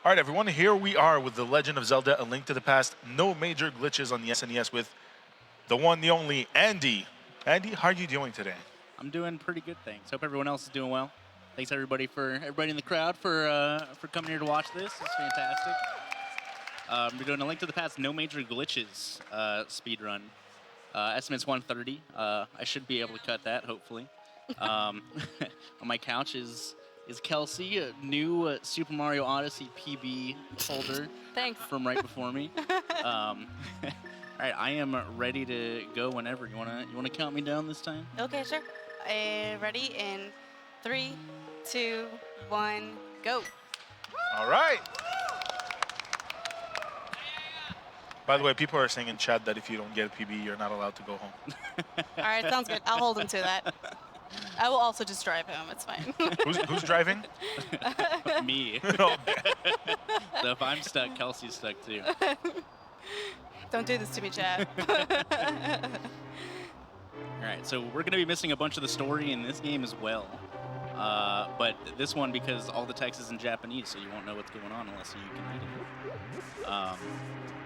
All right, everyone, here we are with The Legend of Zelda, A Link to the Past. No major glitches on the SNES with the one, the only, Andy. Andy, how are you doing today? I'm doing pretty good, thanks. Hope everyone else is doing well. Thanks everybody in the crowd for coming here to watch this. It's fantastic. We're doing A Link to the Past, no major glitches speedrun. Estimate's 130. I should be able to cut that, hopefully. On my couch is Kelsey, a new Super Mario Odyssey PB holder. Thanks. From right before me. All right, I am ready to go whenever. You wanna count me down this time? Okay, sure. Ready in 3, 2, 1, go. All right. By the way, people are saying in chat that if you don't get a PB, you're not allowed to go home. All right, sounds good. I'll hold him to that. I will also just drive home. It's fine. Who's driving? Me. Oh, So if I'm stuck, Kelsey's stuck too. Don't do this to me, Chad. All right, so we're going to be missing a bunch of the story in this game as well. But this one, because all the text is in Japanese, so you won't know what's going on unless you can read it.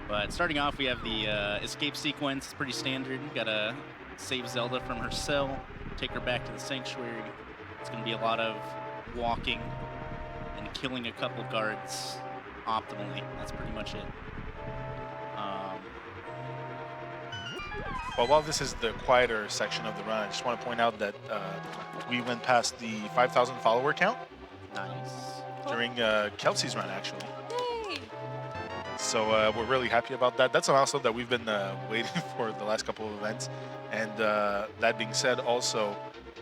But starting off, we have the escape sequence. It's pretty standard. Gotta save Zelda from her cell, take her back to the sanctuary. It's going to be a lot of walking and killing a couple guards optimally. That's pretty much it. Well, while this is the quieter section of the run, I just want to point out that we went past the 5,000 follower count. Nice. During Kelsey's run, actually. Yay! So we're really happy about that. That's a milestone that we've been waiting for the last couple of events. And that being said, also,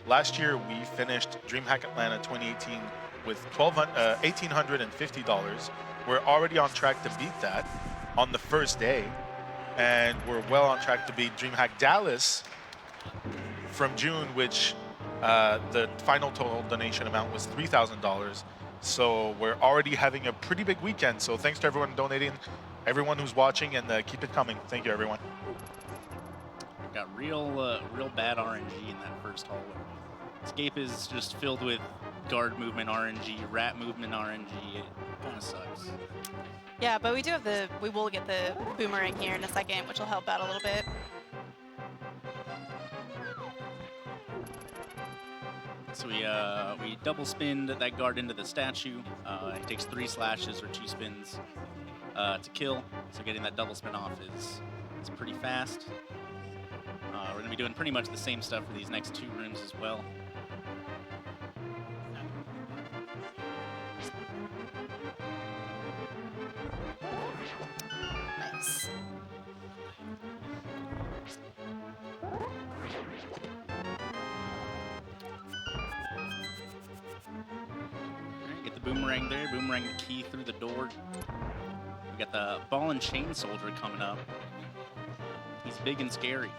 last year we finished DreamHack Atlanta 2018 with $1,850. We're already on track to beat that on the first day. And we're well on track to beat DreamHack Dallas from June, which the final total donation amount was $3,000. So we're already having a pretty big weekend. So thanks to everyone donating, everyone who's watching, and keep it coming. Thank you, everyone. Got real bad RNG in that first hallway. Escape is just filled with guard movement RNG, rat movement RNG. It kind of sucks. Yeah, but we will get the boomerang here in a second, which will help out a little bit. So we double spin that guard into the statue. It takes 3 slashes or 2 spins to kill. So getting that double spin off is pretty fast. We're gonna be doing pretty much the same stuff for these next 2 rooms as well. Nice. Get the boomerang there, boomerang the key through the door. We got the ball and chain soldier coming up. He's big and scary.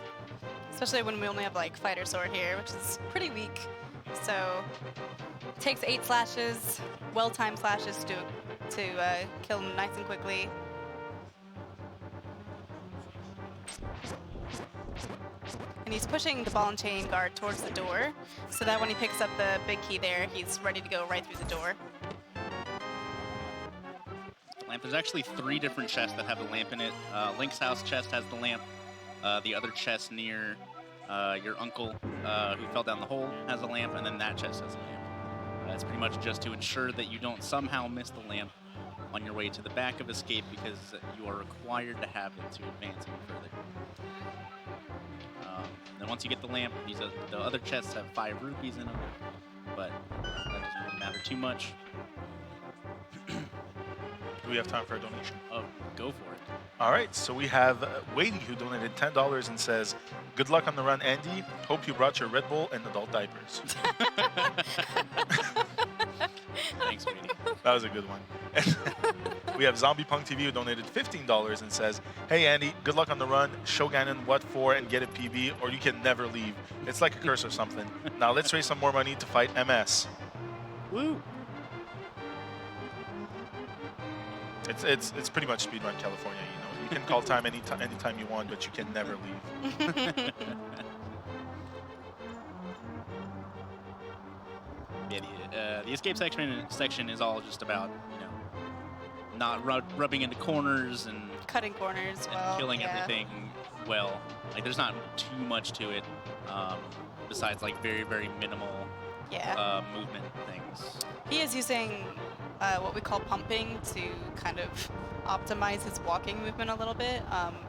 Especially when we only have like fighter sword here, which is pretty weak. So it takes 8 slashes, well-timed slashes to kill him nice and quickly. And he's pushing the ball and chain guard towards the door, so that when he picks up the big key there, he's ready to go right through the door. Lamp. There's actually 3 different chests that have a lamp in it. Link's house chest has the lamp. The other chest near your uncle who fell down the hole has a lamp, and then that chest has a lamp. It's pretty much just to ensure that you don't somehow miss the lamp on your way to the back of Escape, because you are required to have it to advance even further. Then once you get the lamp, the other chests have 5 rupees in them, but that doesn't really matter too much. Do we have time for a donation? Oh, go for it. All right, so we have Wadey, who donated $10 and says, "Good luck on the run, Andy. Hope you brought your Red Bull and adult diapers." Thanks, Wadey. That was a good one. We have Zombie Punk TV, who donated $15 and says, "Hey, Andy, good luck on the run. Show Ganon what for and get a PB, or you can never leave. It's like a curse or something. Now let's raise some more money to fight MS." Woo! It's pretty much Speedrun California, you know. You can call time anytime you want, but you can never leave. Yeah, the escape section is all just about, not rubbing into corners and Cutting corners, well, killing yeah. everything well. Like there's not too much to it, besides like very minimal Yeah. movement things. He is using what we call pumping to kind of optimize his walking movement a little bit,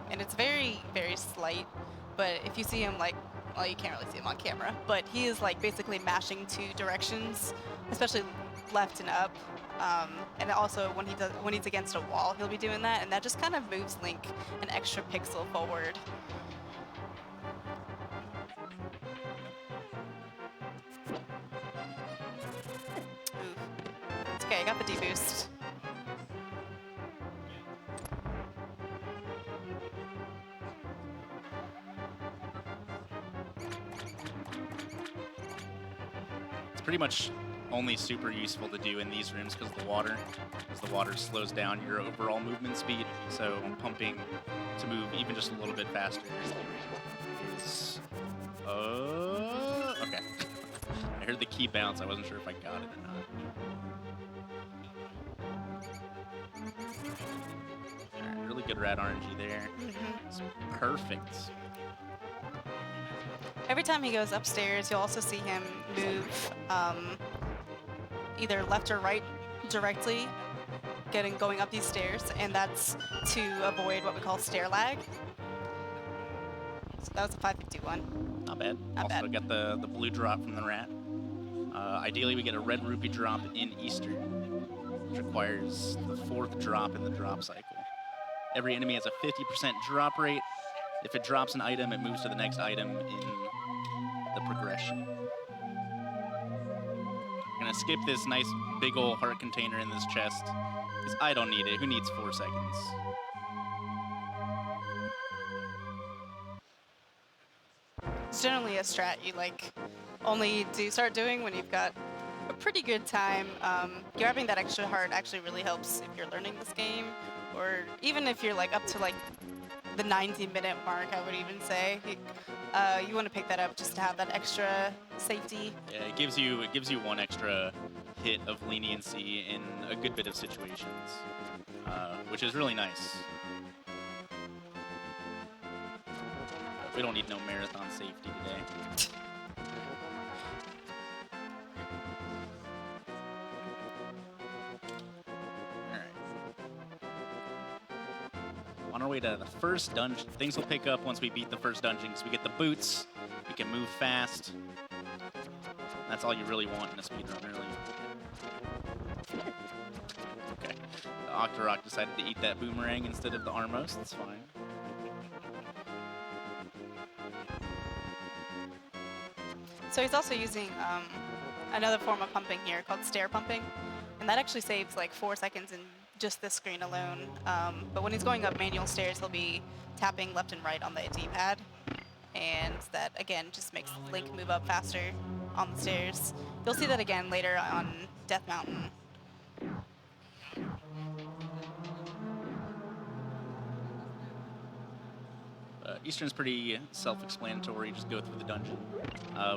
and it's very slight. But if you see him like, well, you can't really see him on camera, but he is like basically mashing 2 directions, especially left and up. And also when he's against a wall, he'll be doing that, and that just kind of moves Link an extra pixel forward. Ooh. It's okay, I got the D-boost. It's pretty much only super useful to do in these rooms because of the water. Because the water slows down your overall movement speed, so pumping to move even just a little bit faster is... okay. I heard the key bounce, I wasn't sure if I got it or not. Alright, really good rad RNG there. It's perfect. Every time he goes upstairs, you'll also see him move either left or right directly, going up these stairs, and that's to avoid what we call stair lag. So that was a 551. Not bad. Not Also bad. got the blue drop from the rat. Ideally, we get a red rupee drop in Easter, which requires the 4th drop in the drop cycle. Every enemy has a 50% drop rate. If it drops an item, it moves to the next item in the progression. I'm gonna skip this nice big ol' heart container in this chest, because I don't need it. Who needs 4 seconds? It's generally a strat you like only start doing when you've got a pretty good time. Grabbing that extra heart actually really helps if you're learning this game, or even if you're like up to like the 90-minute mark, I would even say. You want to pick that up just to have that extra safety. Yeah, it gives you 1 extra hit of leniency in a good bit of situations, which is really nice. We don't need no marathon safety today. On our way to the first dungeon. Things will pick up once we beat the first dungeon because we get the boots, we can move fast. That's all you really want in a speedrun, really. Okay. The Octorok decided to eat that boomerang instead of the Armos. That's fine. So he's also using another form of pumping here called stair pumping, and that actually saves like 4 seconds in just this screen alone. But when he's going up manual stairs, he'll be tapping left and right on the D-pad, and that again just makes Link move up faster on the stairs. You'll see that again later on Death Mountain. Eastern's pretty self-explanatory. Just go through the dungeon.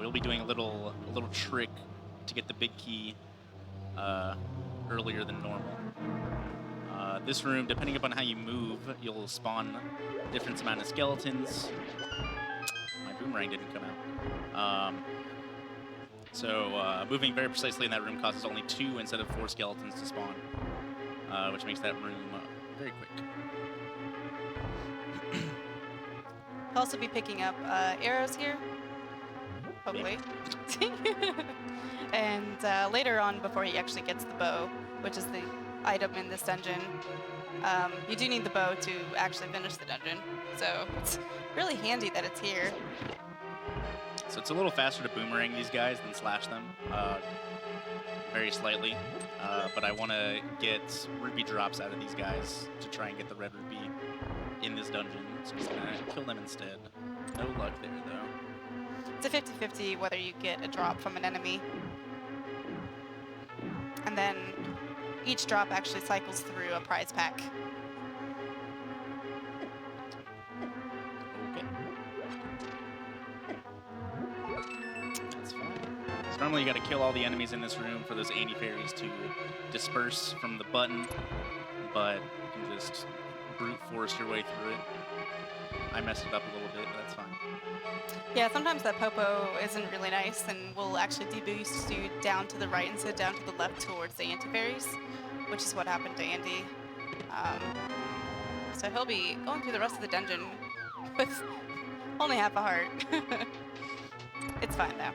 We'll be doing a little trick to get the big key earlier than normal. This room, depending upon how you move, you'll spawn different amount of skeletons. My boomerang didn't come out. So moving very precisely in that room causes only 2 instead of 4 skeletons to spawn, which makes that room very quick. He'll also be picking up arrows here, hopefully. And later on, before he actually gets the bow, which is the item in this dungeon, you do need the bow to actually finish the dungeon. So it's really handy that it's here. So it's a little faster to boomerang these guys than slash them, very slightly. But I want to get rupee drops out of these guys to try and get the red rupee in this dungeon. So I'm going to kill them instead. No luck there, though. It's a 50-50 whether you get a drop from an enemy. And then each drop actually cycles through a prize pack. Okay. That's fine. So normally you got to kill all the enemies in this room for those anti-fairies to disperse from the button. but you can just brute force your way through it. I messed it up a little bit, but that's fine. Yeah, sometimes that popo isn't really nice and will actually deboost you down to the right instead of down to the left towards the anti-fairies, which is what happened to Andy. So he'll be going through the rest of the dungeon with only half a heart. It's fine though.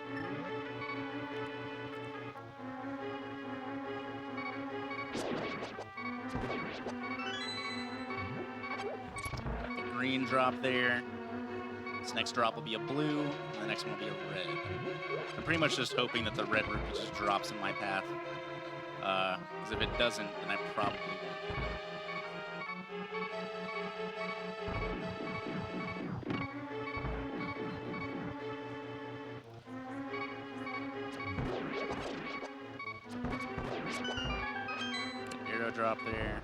Got the green drop there. This next drop will be a blue, and the next one will be a red. I'm pretty much just hoping that the red rupee just drops in my path. Because if it doesn't, then I probably won't get it. Arrow drop there.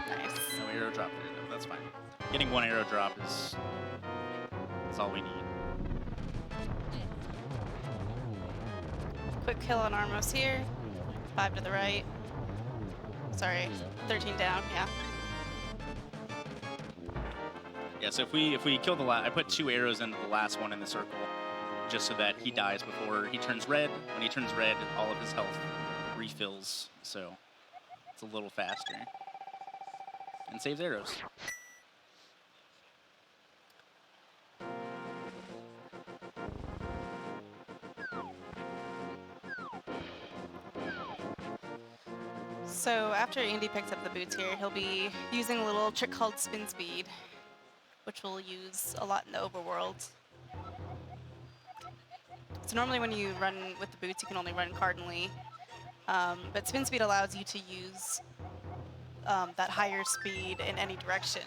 Nice. No arrow drop there, though. That's fine. Getting one arrow drop is all we need. Quick kill on Armos here. 5 to the right. Sorry, 13 down, yeah. Yeah, so if we kill the last, I put 2 arrows into the last one in the circle, just so that he dies before he turns red. When he turns red, all of his health refills, so it's a little faster. And saves arrows. So after Andy picks up the boots here, he'll be using a little trick called spin speed, which we'll use a lot in the overworld. So normally when you run with the boots, you can only run cardinally, but spin speed allows you to use that higher speed in any direction.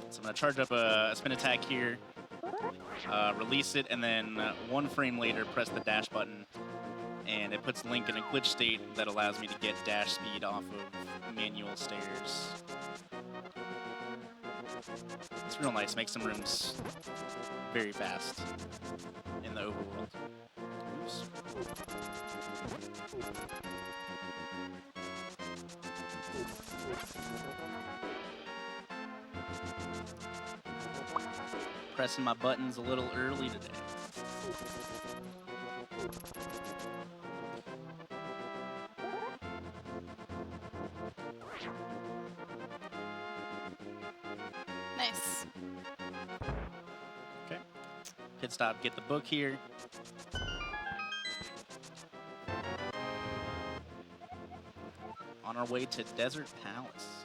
So I'm gonna charge up a spin attack here, release it, and then 1 frame later, press the dash button, and it puts Link in a glitch state that allows me to get dash speed off of manual stairs. It's real nice, makes some rooms very fast in the overworld. Oops. Pressing my buttons a little early today. Nice. Okay. Pit stop, get the book here. On our way to Desert Palace.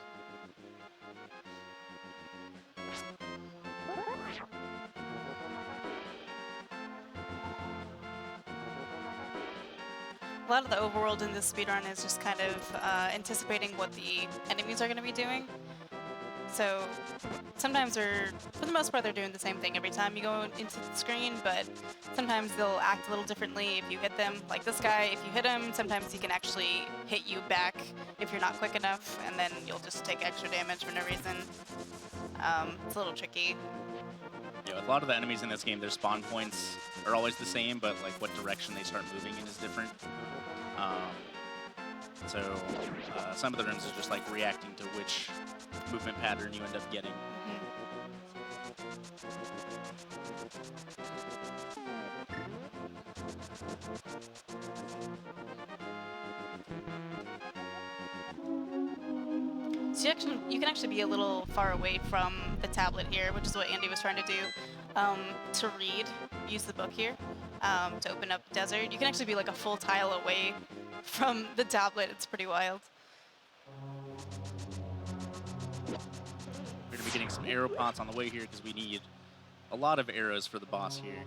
A lot of the overworld in this speedrun is just kind of anticipating what the enemies are going to be doing. So sometimes for the most part, they're doing the same thing every time you go into the screen, but sometimes they'll act a little differently if you hit them. Like this guy, if you hit him, sometimes he can actually hit you back if you're not quick enough, and then you'll just take extra damage for no reason. It's a little tricky. Yeah, with a lot of the enemies in this game, their spawn points are always the same, but like what direction they start moving in is different. Some of the rooms is just like reacting to which movement pattern you end up getting. So you can actually be a little far away from the tablet here, which is what Andy was trying to do. To read, use the book here to open up the desert. You can actually be like a full tile away from the tablet. It's pretty wild. We're going to be getting some arrow pots on the way here because we need a lot of arrows for the boss here.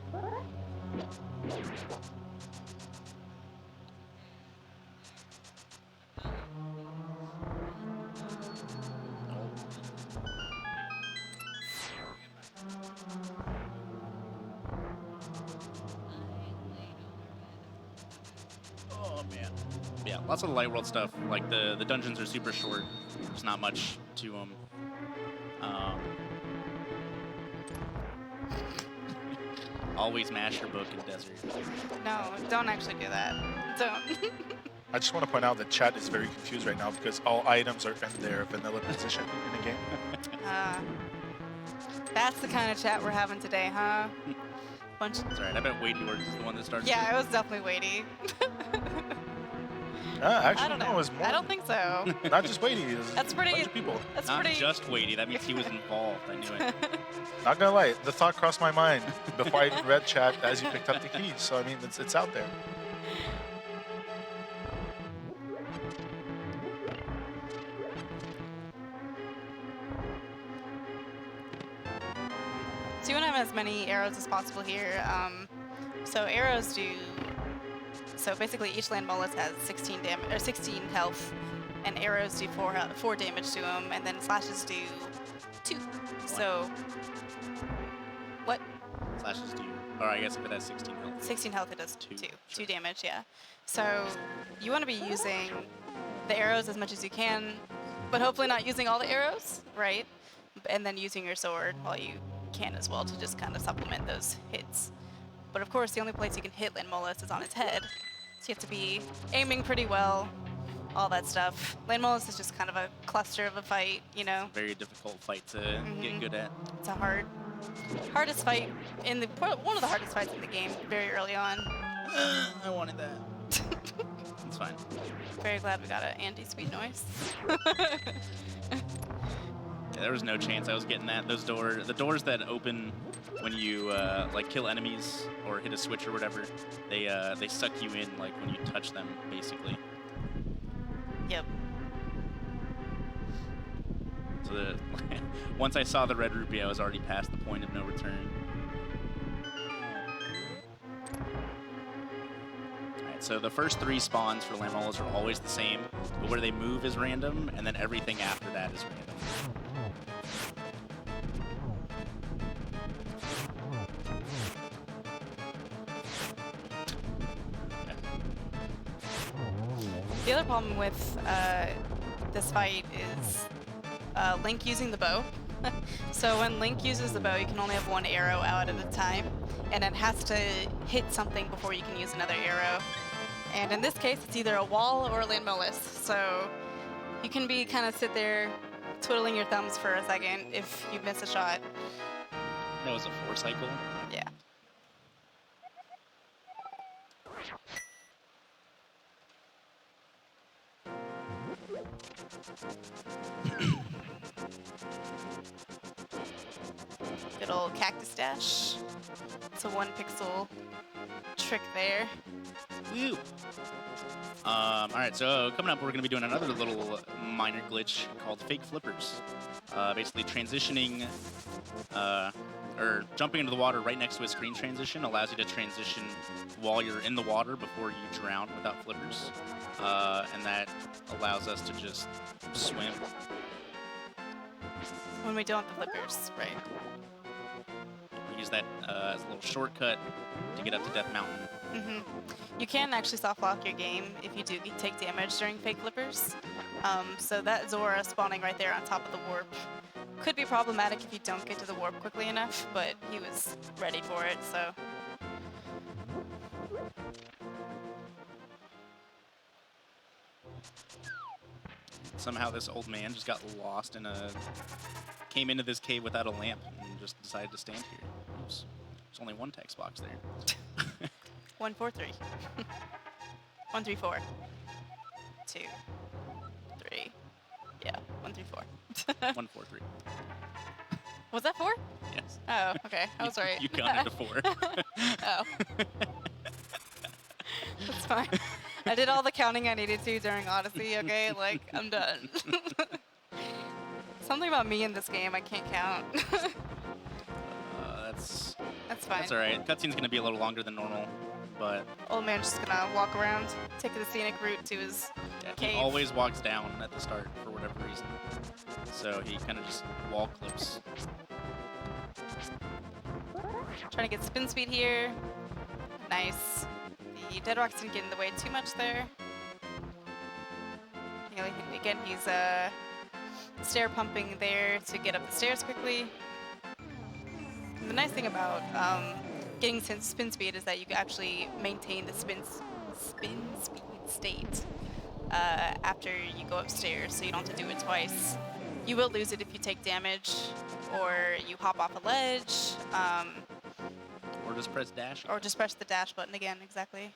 Oh man. Yeah, lots of the light world stuff. Like the dungeons are super short. There's not much to them. Always mash your book in desert. No, don't actually do that. Don't. I just want to point out that chat is very confused right now because all items are in their vanilla position in the game. That's the kind of chat we're having today, huh? Bunch. That's right. I bet Weighty was the one that started. Yeah, it was definitely weighty. Actually, I don't know. no, it was more. I don't think so. Not just Weighty. It was That's a pretty. bunch of people. That's Not pretty. just Weighty. That means he was involved. I knew it. Not gonna lie, the thought crossed my mind before I read chat as you picked up the keys. So I mean, it's out there. So you want to have as many arrows as possible here. So arrows do. So basically, each land mollusk has 16 damage or 16 health, and arrows do 4 damage to them, and then slashes do 2. So what? Slashes do. Or I guess if it has 16 health. 16 health, it does 2. Sure. 2 damage, yeah. So you want to be using the arrows as much as you can, but hopefully not using all the arrows, right? And then using your sword while you can as well to just kind of supplement those hits. But of course, the only place you can hit Land Mollusk is on his head. So you have to be aiming pretty well, all that stuff. Land Mollusk is just kind of a cluster of a fight, you know? Very difficult fight to get good at. It's a hardest fight in the, one of the hardest fights in the game very early on. I wanted that. It's fine. Very glad we got an anti-speed noise. Yeah, there was no chance I was getting that. Those the doors that open when you like kill enemies or hit a switch or whatever, they suck you in like when you touch them, basically. Yep. So once I saw the red rupee, I was already past the point of no return. Alright, so the first 3 spawns for Lamolas are always the same, but where they move is random, and then everything after that is random. The other problem with this fight is Link using the bow. So when Link uses the bow, you can only have 1 arrow out at a time, and it has to hit something before you can use another arrow. And in this case, it's either a wall or a land mollusk. So you can be kind of sit there twiddling your thumbs for a second if you miss a shot. That was a 4 cycle. Yeah. Good old cactus dash. It's a 1 pixel trick there. Woo! Alright, so coming up, we're going to be doing another little minor glitch called fake flippers. Basically transitioning, or jumping into the water right next to a screen transition allows you to transition while you're in the water before you drown without flippers. And that allows us to just swim. When we don't have the flippers, right. We use that as a little shortcut to get up to Death Mountain. You can actually soft lock your game if you do take damage during fake flippers. So that Zora spawning right there on top of the warp could be problematic if you don't get to the warp quickly enough, but he was ready for it, so. Somehow this old man just got lost in came into this cave without a lamp and just decided to stand here. Oops. There's only 1 text box there. 1, 4, 3. 1, 3, 4. 2, 3. Yeah, 1, 3, 4. 1, 4, 3. Was that 4? Yes. Oh, okay. I was right. You counted to 4. Oh. That's fine. I did all the counting I needed to during Odyssey, okay? Like, I'm done. Something about me in this game, I can't count. That's fine. That's alright. Cutscene's gonna be a little longer than normal, but Old man's just gonna walk around, take the scenic route to his he cave. always walks down at the start for whatever reason. So he kind of just wall clips. Trying to get spin speed here. Nice. The dead rocks didn't get in the way too much there. You know, again, he's stair pumping there to get up the stairs quickly. And the nice thing about getting spin speed is that you can actually maintain the spin speed state after you go upstairs, so you don't have to do it twice. You will lose it if you take damage, or you hop off a ledge, Or just press dash. or just press the dash button again, exactly.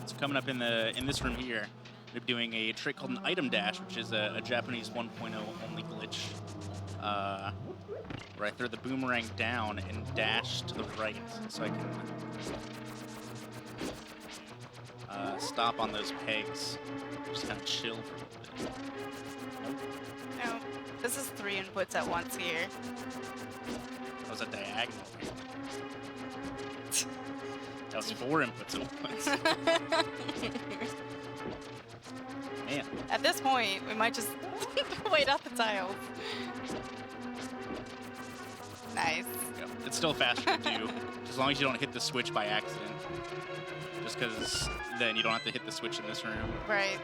So coming up in this room here, we're doing a trick called an item dash, which is a Japanese 1.0 only glitch, where I throw the boomerang down and dash to the right, so I can stop on those pegs, just kind of chill for a little bit. No, this is 3 inputs at once here. That was a diagonal. That was 4 inputs at once. Man. At this point, we might just wait out the tiles. Nice. Yeah, it's still faster to do, as long as you don't hit the switch by accident. Just because then you don't have to hit the switch in this room. Right.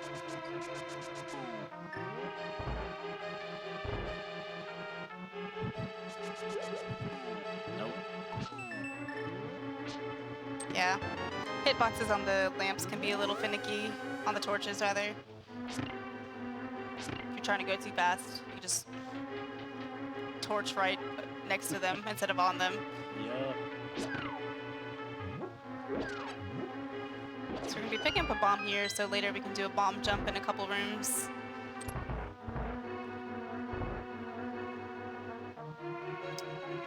Nope. Yeah. Hitboxes on the lamps can be a little finicky, on the torches rather. If you're trying to go too fast, you just torch right next to them instead of on them. Yeah. So we're gonna be picking up a bomb here, so later we can do a bomb jump in a couple rooms.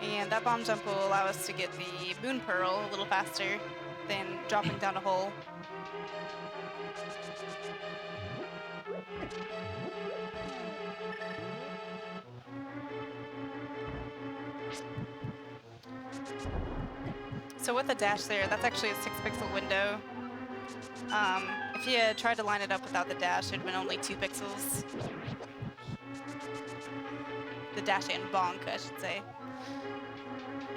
And that bomb jump will allow us to get the Moon Pearl a little faster than dropping down a hole. So with the dash there, that's actually a 6-pixel window. If you had tried to line it up without the dash, it would have been only 2 pixels. The dash and bonk, I should say.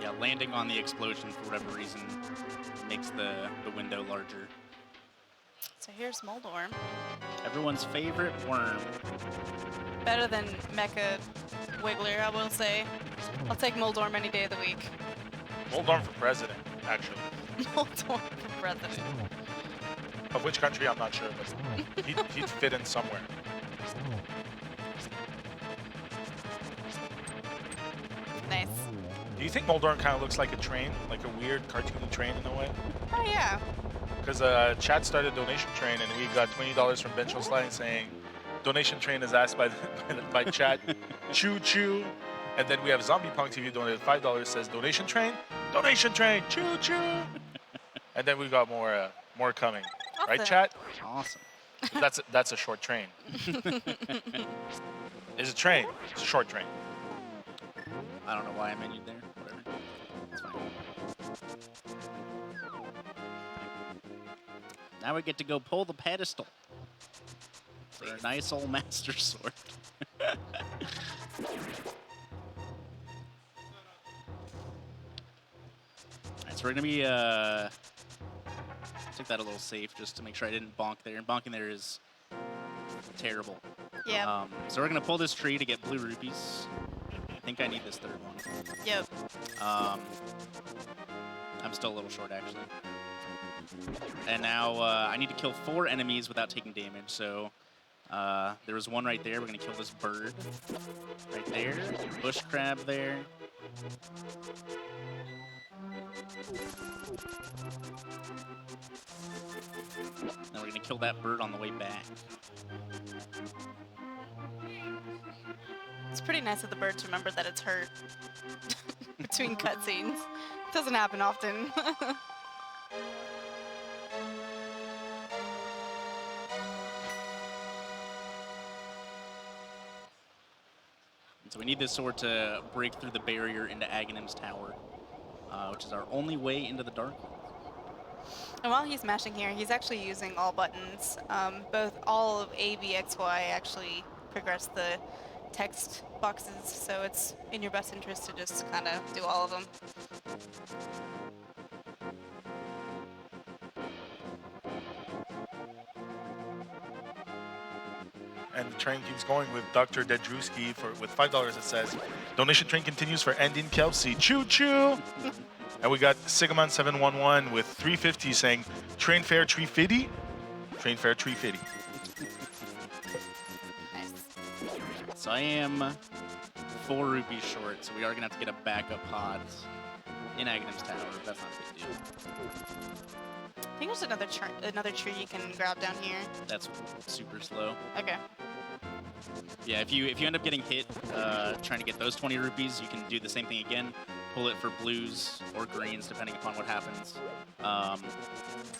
Yeah, landing on the explosion for whatever reason makes the window larger. So here's Moldorm. Everyone's favorite worm. Better than Mecha Wiggler, I will say. I'll take Moldorm any day of the week. Moldorm for president, actually. Moldorm for president. Of which country, I'm not sure, but he'd fit in somewhere. Nice. Do you think Moldorm kind of looks like a train? Like a weird cartoony train in a way? Oh yeah. Because chat started donation train and we got $20 from Bencho Sliding saying donation train is asked by chat, choo choo. And then we have Zombie Punk TV donated $5, says donation train, choo choo. And then we got more coming. Awesome. Right, chat? Awesome. That's a short train. It's a train. It's a short train. I don't know why I menued there. Whatever. It's fine. Now we get to go pull the pedestal. For a nice old master sword. Alright, so we're gonna be take that a little safe just to make sure I didn't bonk there. And bonking there is terrible. Yeah. So we're gonna pull this tree to get blue rupees. I think I need this third one. Yep. I'm still a little short, actually. And now I need to kill 4 enemies without taking damage. So there was one right there. We're going to kill this bird right there. Bush crab there. Then we're going to kill that bird on the way back. It's pretty nice of the bird to remember that it's hurt between cutscenes. Doesn't happen often. And so we need this sword to break through the barrier into Aghanim's tower, which is our only way into the Dark World. And while he's mashing here, he's actually using all buttons. Both all of A, B, X, Y actually progress the text boxes, so it's in your best interest to just kind of do all of them. And the train keeps going with Dr. Dedrewski with $5. It says, donation train continues for Endin Kelsey. Choo choo! And we got Sigmund711 with 350 saying, train fare tree fitty. Train fare tree fitty. Nice. So I am 4 rupees short, so we are gonna have to get a backup pod in Aghanim's Tower. That's not a big deal. I think there's another tree you can grab down here. That's super slow. Okay. Yeah, if you end up getting hit trying to get those 20 rupees, you can do the same thing again. Pull it for blues or greens, depending upon what happens.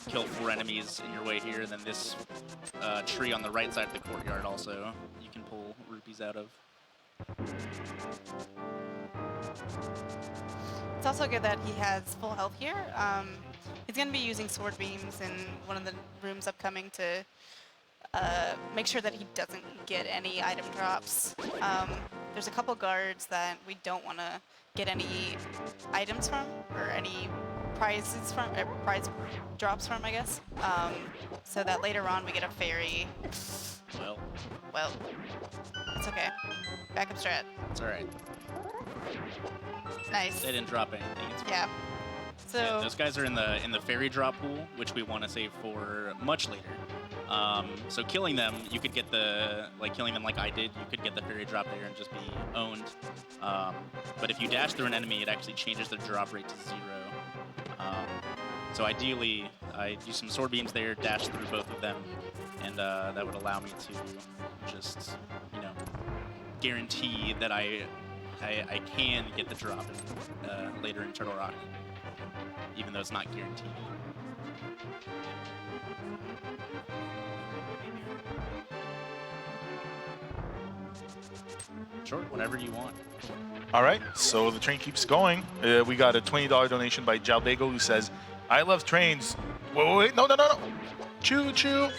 Kill 4 enemies in your way here, and then this tree on the right side of the courtyard also you can pull rupees out of. It's also good that he has full health here. He's going to be using sword beams in one of the rooms upcoming to make sure that he doesn't get any item drops. There's a couple guards that we don't want to get any items from, or any prizes from, prize drops from, I guess. So that later on we get a fairy. Well, it's okay. Backup strat. It's alright. Nice. They didn't drop anything. It's fine. Yeah. So Yeah, those guys are in the fairy drop pool, which we want to save for much later. So killing them, you could get killing them like I did, you could get the fairy drop there and just be owned. But if you dash through an enemy, it actually changes the drop rate to 0. So ideally, I do some sword beams there, dash through both of them, and that would allow me to just, guarantee that I can get the drop later in Turtle Rock, even though it's not guaranteed. Sure, whatever you want. All right, so the train keeps going. We got a $20 donation by Jalbego who says, I love trains. Wait, no. Choo choo.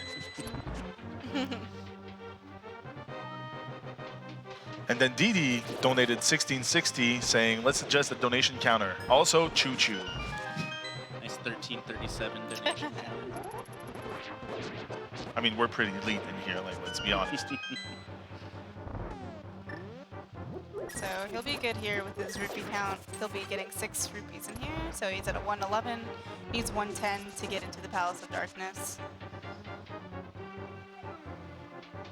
And then Didi donated 1660 saying, let's adjust the donation counter. Also, choo choo. Nice 1337 donation. I mean, we're pretty elite in here, let's be honest. So he'll be good here with his rupee count. He'll be getting 6 rupees in here. So he's at a 111. Needs 110 to get into the Palace of Darkness.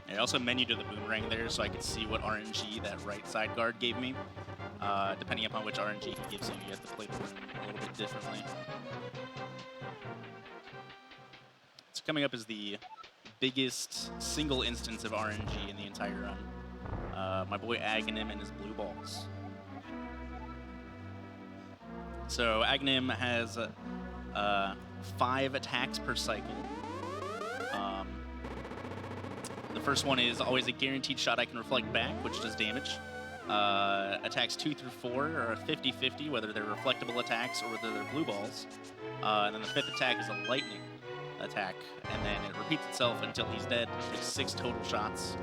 I also menued to the boomerang there so I could see what RNG that right side guard gave me. Depending upon which RNG he gives you, you have to play the room a little bit differently. So coming up is the biggest single instance of RNG in the entire run. My boy Aghanim and his blue balls. So Aghanim has 5 attacks per cycle. The first one is always a guaranteed shot I can reflect back, which does damage. Attacks 2 through 4 are a 50-50, whether they're reflectable attacks or whether they're blue balls. And then the 5th attack is a lightning attack, and then it repeats itself until he's dead. There's 6 total shots.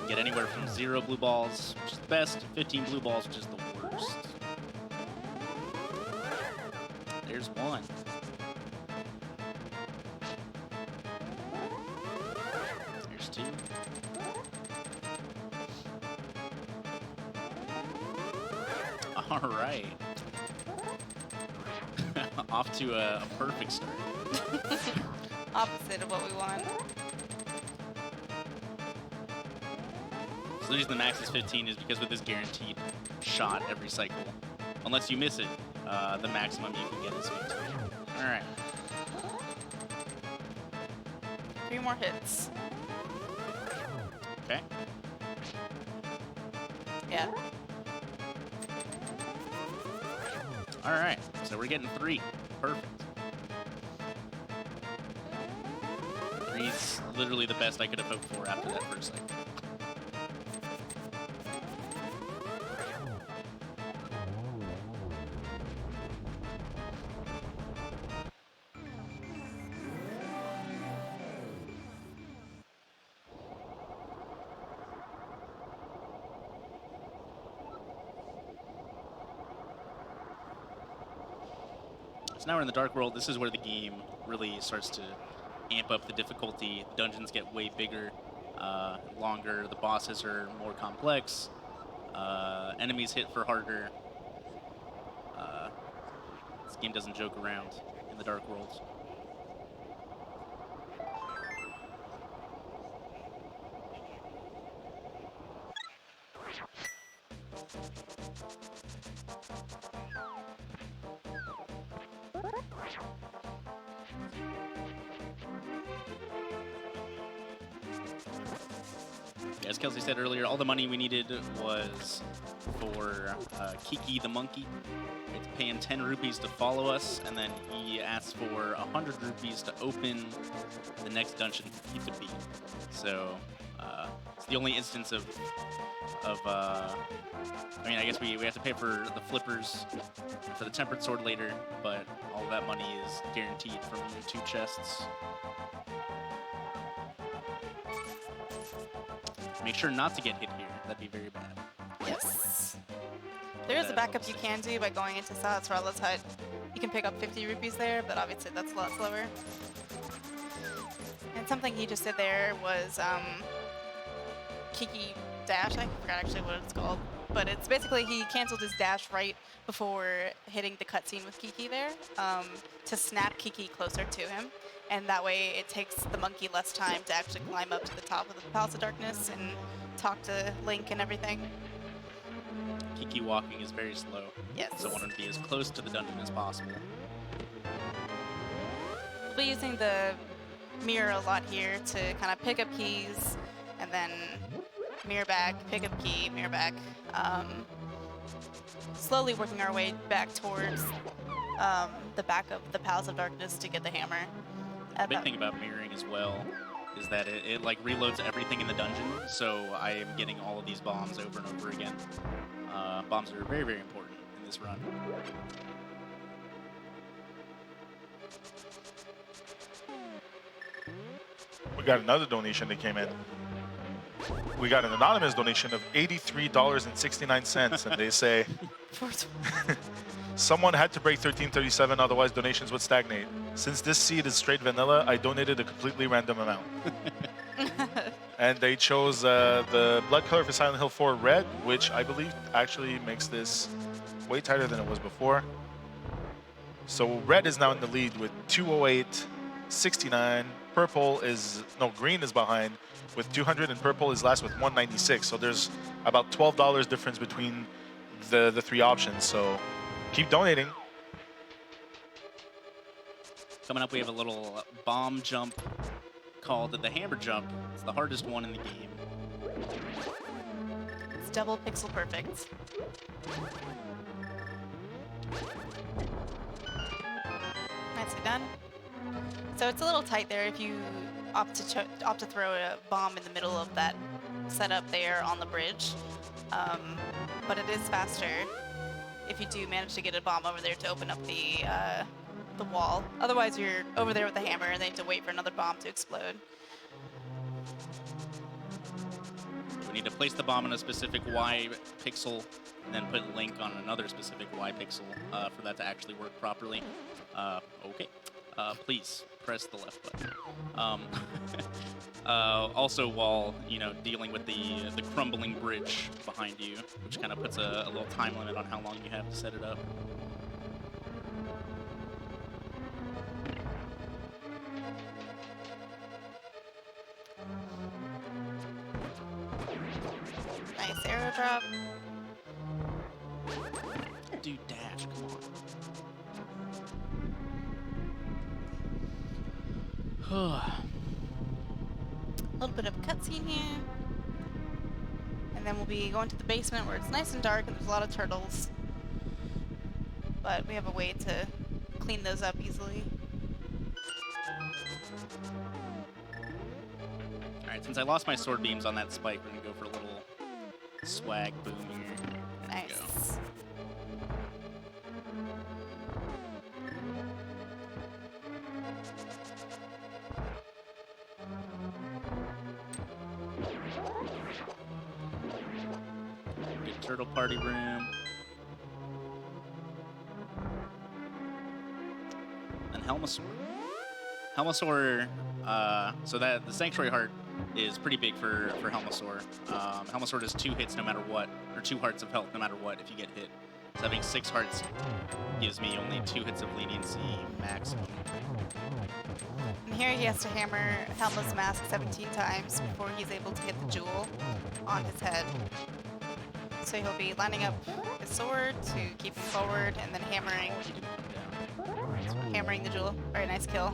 Get anywhere from 0 blue balls, which is the best, 15 blue balls, which is the worst. There's 1. There's 2. All right. Off to a perfect start. Opposite of what we want. So the reason the max is 15 is because with this guaranteed shot every cycle, unless you miss it, the maximum you can get is 15. All right. 3 more hits. Okay. Yeah. All right. So we're getting 3. Perfect. 3's literally the best I could have hoped for after that first cycle. So now we're in the Dark World. This is where the game really starts to amp up the difficulty. The dungeons get way bigger, longer. The bosses are more complex. Enemies hit for harder. This game doesn't joke around in the Dark World. As Kelsey said earlier, all the money we needed was for Kiki the monkey. It's paying 10 rupees to follow us, and then he asks for 100 rupees to open the next dungeon for you to beat. So it's the only instance of I mean, I guess we have to pay for the flippers for the tempered sword later, but all that money is guaranteed from 2 chests. Make sure not to get hit here. That'd be very bad. Yes. There is a backup you can do by going into Sahatsrala's hut. You can pick up 50 rupees there, but obviously that's a lot slower. And something he just did there was Kiki Dash. I forgot actually what it's called. But it's basically he canceled his dash right before hitting the cutscene with Kiki there to snap Kiki closer to him. And that way it takes the monkey less time to actually climb up to the top of the Palace of Darkness and talk to Link and everything. Kiki walking is very slow. Yes. So I want him to be as close to the dungeon as possible. We'll be using the mirror a lot here to kind of pick up keys and then mirror back, pick up key, mirror back. Slowly working our way back towards the back of the Palace of Darkness to get the hammer. The big thing about mirroring as well is that it like reloads everything in the dungeon, so I am getting all of these bombs over and over again. Bombs are very, very important in this run. We got another donation that came in. We got an anonymous donation of $83.69, and they say, someone had to break 1337, otherwise donations would stagnate. Since this seed is straight vanilla, I donated a completely random amount. And they chose the blood color for Silent Hill 4 red, which I believe actually makes this way tighter than it was before. So red is now in the lead with 208.69. Green is behind with 200, and purple is last with 196. So there's about $12 difference between the 3 options. So keep donating. Coming up, we have a little bomb jump called the hammer jump. It's the hardest one in the game. It's double pixel perfect. Nicely done. So it's a little tight there if you opt to throw a bomb in the middle of that setup there on the bridge. But it is faster if you do manage to get a bomb over there to open up the wall. Otherwise, you're over there with the hammer and then you have to wait for another bomb to explode. We need to place the bomb in a specific Y pixel and then put Link on another specific Y pixel for that to actually work properly. Okay. Please press the left button. Also, while dealing with the crumbling bridge behind you, which kind of puts a little time limit on how long you have to set it up. Nice arrow drop. Dude, dash, come on. A little bit of a cutscene here. And then we'll be going to the basement where it's nice and dark and there's a lot of turtles. But we have a way to clean those up easily. Alright, since I lost my sword beams on that spike, we're gonna go for a little swag boom here. There we go. Nice. Good turtle party room. Helmasaur. Helmasaur, so that the Sanctuary Heart is pretty big for Helmasaur. Helmasaur does 2 hits no matter what, or 2 hearts of health no matter what if you get hit. So having 6 hearts gives me only 2 hits of leniency maximum. And here he has to hammer Helma's mask 17 times before he's able to hit the jewel on his head. So he'll be lining up his sword to keep him forward and then hammering the jewel. Very nice kill.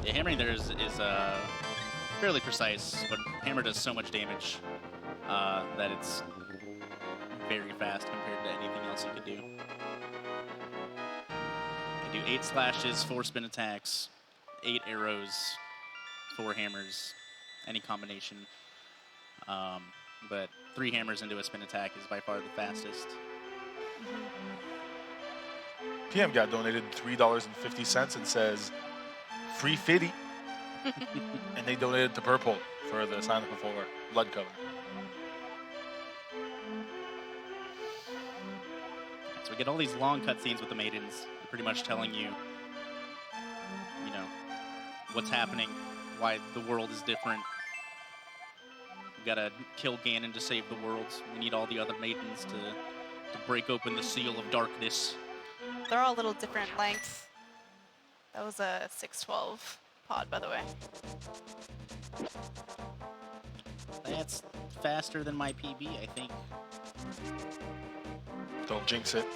Yeah, hammering there is fairly precise, but hammer does so much damage that it's very fast compared to anything else you could do. You do 8 slashes, 4 spin attacks, 8 arrows, 4 hammers, any combination. But 3 hammers into a spin attack is by far the fastest. PM got donated $3.50 and says, free fitty. And they donated to Purple for the sign up before blood cover. So we get all these long cutscenes with the maidens, pretty much telling you, you know, what's happening, why the world is different. We gotta kill Ganon to save the world. We need all the other maidens to break open the seal of darkness. They're all a little different lengths. That was a 612 pod, by the way. That's faster than my PB, I think. Don't jinx it.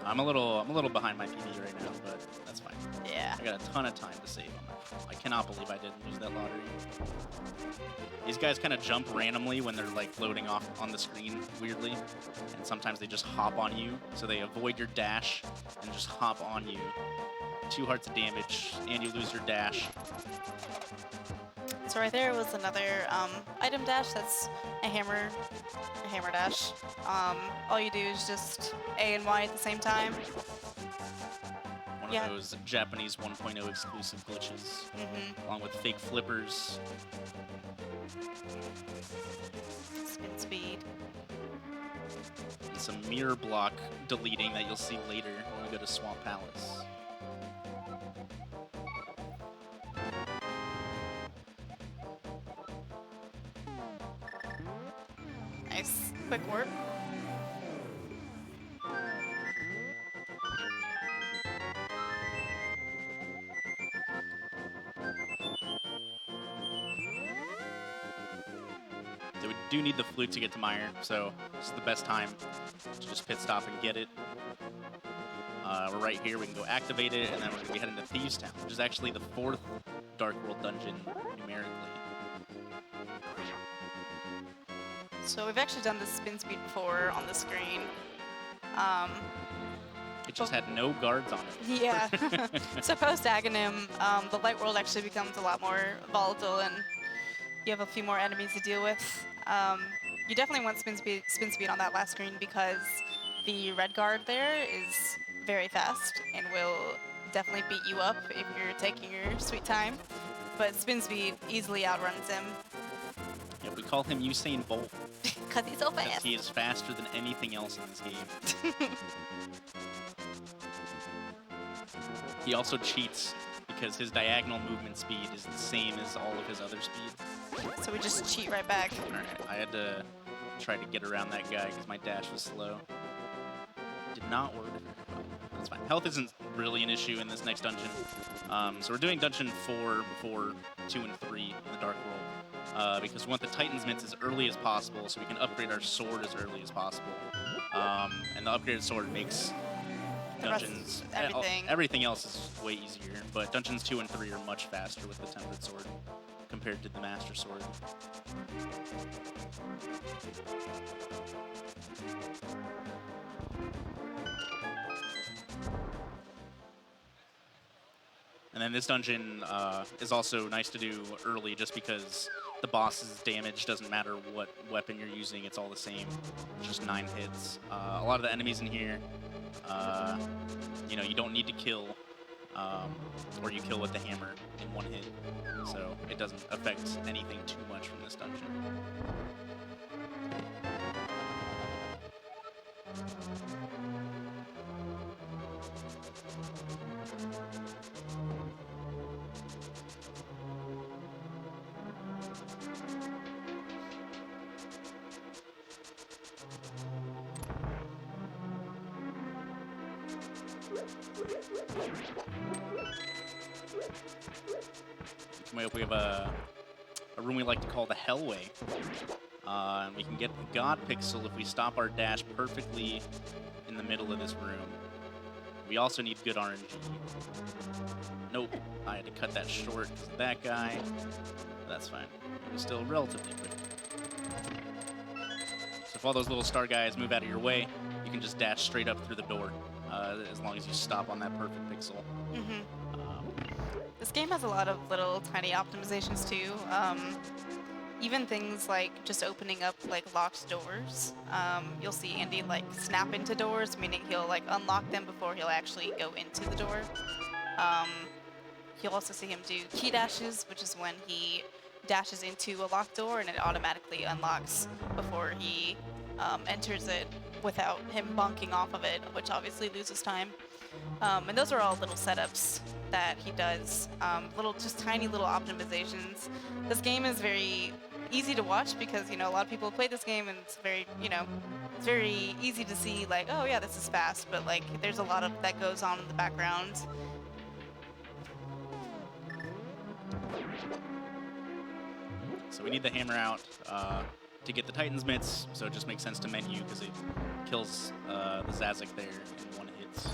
I'm a little behind my PB right now, but that's fine. Yeah. I got a ton of time to save on my phone. I cannot believe I didn't lose that lottery. These guys kind of jump randomly when they're like floating off on the screen weirdly, and sometimes they just hop on you, so they avoid your dash and just hop on you. 2 hearts of damage, and you lose your dash. So right there was another item dash. That's a hammer dash. All you do is just A and Y at the same time. One of those Japanese 1.0 exclusive glitches, along with fake flippers. Spin speed. And some mirror block deleting that you'll see later when we go to Swamp Palace. Nice. Quick work. So we do need the flute to get to Meyer, so this is the best time to just pit stop and get it. We're right here, we can go activate it, and then we're going to be heading to Thieves Town, which is actually the 4th Dark World dungeon numerically. So we've actually done this spin speed before on the screen. It just had no guards on it. Yeah. So post Aghanim, the light world actually becomes a lot more volatile, and you have a few more enemies to deal with. You definitely want spin speed on that last screen because the red guard there is very fast and will definitely beat you up if you're taking your sweet time. But spin speed easily outruns him. Yeah, we call him Usain Bolt. Because he's so fast. He is faster than anything else in this game. He also cheats because his diagonal movement speed is the same as all of his other speed. So we just cheat right back. Alright, I had to try to get around that guy because my dash was slow. Did not work. That's fine. Health isn't really an issue in this next dungeon. So we're doing dungeon 4 before 2 and 3 in the Dark World. Because we want the Titan's Mints as early as possible so we can upgrade our sword as early as possible. And the upgraded sword makes dungeons... everything else is way easier, but dungeons 2 and 3 are much faster with the tempered sword compared to the Master Sword. And then this dungeon is also nice to do early just because the boss's damage doesn't matter what weapon you're using, it's all the same. It's just 9 hits. A lot of the enemies in here, you know, you don't need to kill, or you kill with the hammer in 1 hit. So it doesn't affect anything too much from this dungeon. Coming up, we have a room we like to call the Hellway. And we can get the God Pixel if we stop our dash perfectly in the middle of this room. We also need good RNG. Nope, I had to cut that short because of that guy. That's fine. It was still relatively quick. So if all those little star guys move out of your way, you can just dash straight up through the door, as long as you stop on that perfect pixel. This game has a lot of little tiny optimizations too. Even things like just opening up like locked doors. You'll see Andy like snap into doors, meaning he'll like unlock them before he'll actually go into the door. You'll also see him do key dashes, which is when he dashes into a locked door and it automatically unlocks before he enters it without him bonking off of it, which obviously loses time. And those are all little setups that he does, just tiny little optimizations. This game is very easy to watch because, you know, a lot of people play this game and it's very, you know, it's very easy to see like, oh yeah, this is fast, but like there's a lot of that goes on in the background. So we need the hammer out to get the Titan's mitts, so it just makes sense to menu because it kills the Zazik there in one hit.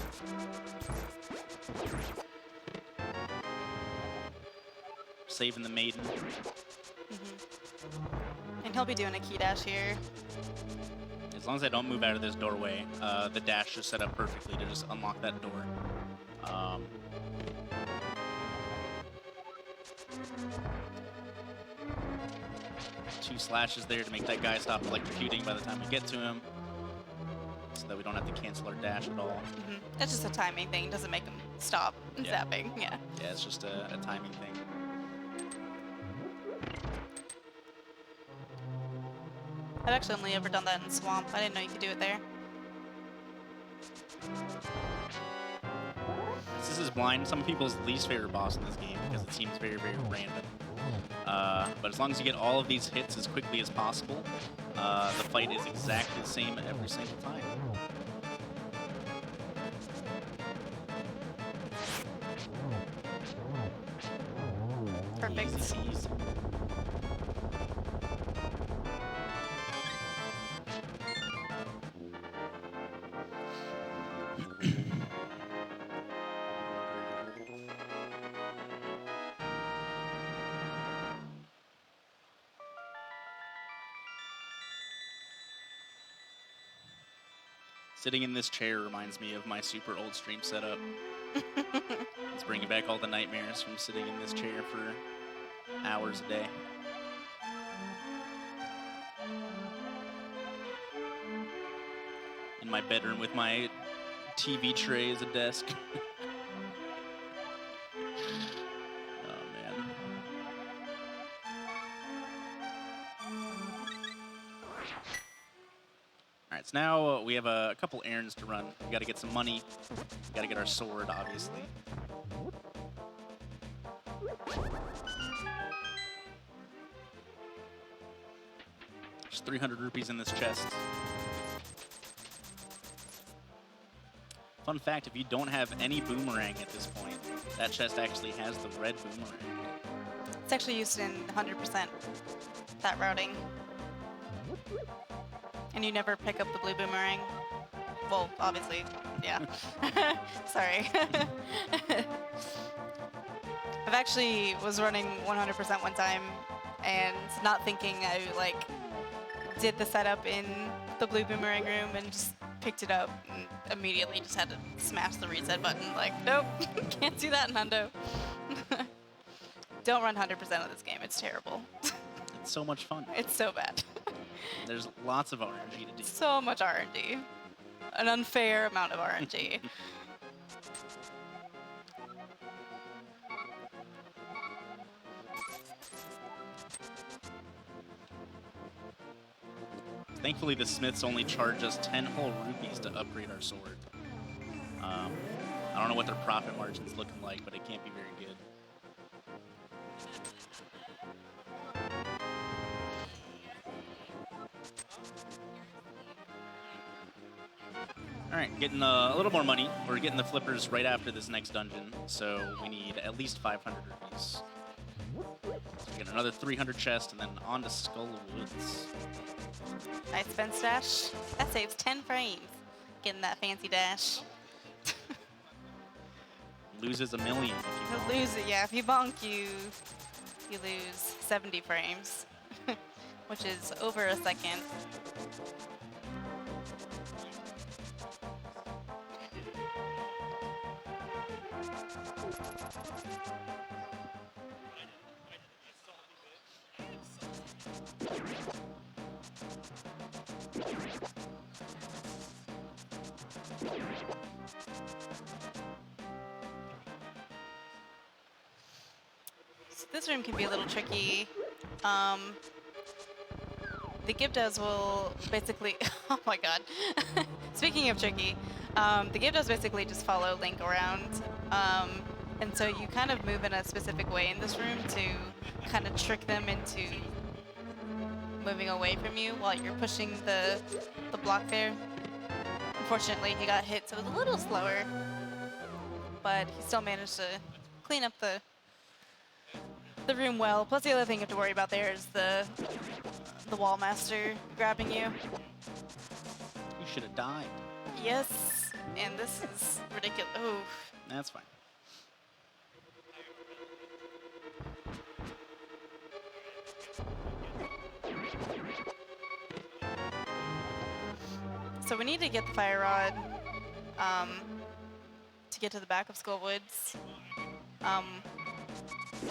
Saving the maiden. And he'll be doing a key dash here. As long as I don't move out of this doorway, the dash is set up perfectly to just unlock that door. Two slashes there to make that guy stop electrocuting by the time we get to him, so that we don't have to cancel our dash at all. It's just a timing thing. It doesn't make him stop zapping. Yeah. Yeah, it's just a timing thing. I've actually only ever done that in Swamp. I didn't know you could do it there. This is Blind, some people's least favorite boss in this game because it seems very, very random. But as long as you get all of these hits as quickly as possible, the fight is exactly the same every single time. Perfect. Easy, easy. Sitting in this chair reminds me of my super old stream setup. It's bringing back all the nightmares from sitting in this chair for hours a day. In my bedroom with my TV tray as a desk. Oh, man. Alright, so now we have a couple errands to run. We gotta get some money. We gotta get our sword, obviously. There's 300 rupees in this chest. Fun fact, if you don't have any boomerang at this point, that chest actually has the red boomerang. It's actually used in 100% that routing. And you never pick up the blue boomerang? Well, obviously, yeah. Sorry. I've actually was running 100% one time and not thinking I like did the setup in the blue boomerang room and just picked it up and immediately just had to smash the reset button. Like, nope, can't do that in Hundo. Don't run 100% of this game. It's terrible. It's so much fun. It's so bad. There's lots of RNG to do. So much RNG. An unfair amount of RNG. Thankfully, the Smiths only charge us 10 whole rupees to upgrade our sword. I don't know what their profit margin's looking like, but it can't be very good. All right, getting a little more money. We're getting the flippers right after this next dungeon, so we need at least 500 rupees. So we get another 300 chest, and then on to Skull Woods. Nice fence dash. That saves 10 frames. Getting that fancy dash. Loses a million. You lose it, yeah. If you bonk, you lose 70 frames, which is over a second. So this room can be a little tricky. The Gibdos will basically, oh my god. Speaking of tricky, the Gibdos basically just follow Link around. And so you kind of move in a specific way in this room to kind of trick them into moving away from you while you're pushing the block there. Unfortunately, he got hit, so it was a little slower, but he still managed to clean up the room well. Plus, the other thing you have to worry about there is the wall master grabbing you. You should have died. Yes, and this is ridiculous. Oh, That's fine. so we need to get the fire rod to get to the back of Skull Woods. We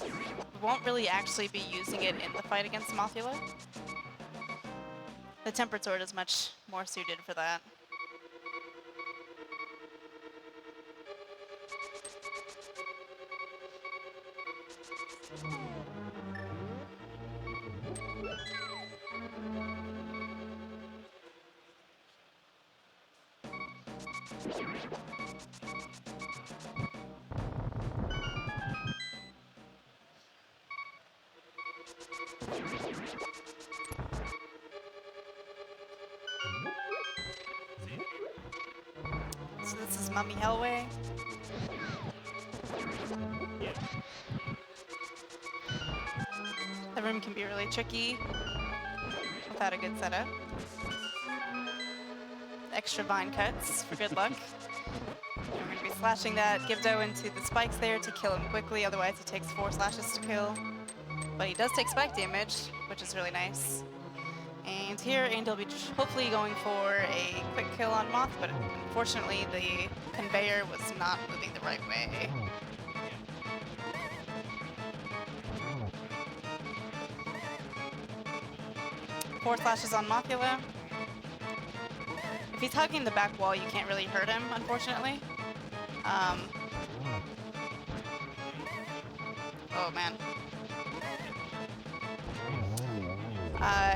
won't really actually be using it in the fight against Mothula. The Tempered Sword is much more suited for that. So this is Mummy Hellway. The room can be really tricky without a good setup. Extra vine cuts for good luck. And we're going to be slashing that Gibdo into the spikes there to kill him quickly, otherwise it takes 4 slashes to kill. But he does take spike damage, which is really nice. And here, Angel will be hopefully going for a quick kill on Moth, but unfortunately the conveyor was not moving the right way. Four slashes on Mothula. If he's hugging the back wall, you can't really hurt him, unfortunately. Oh man.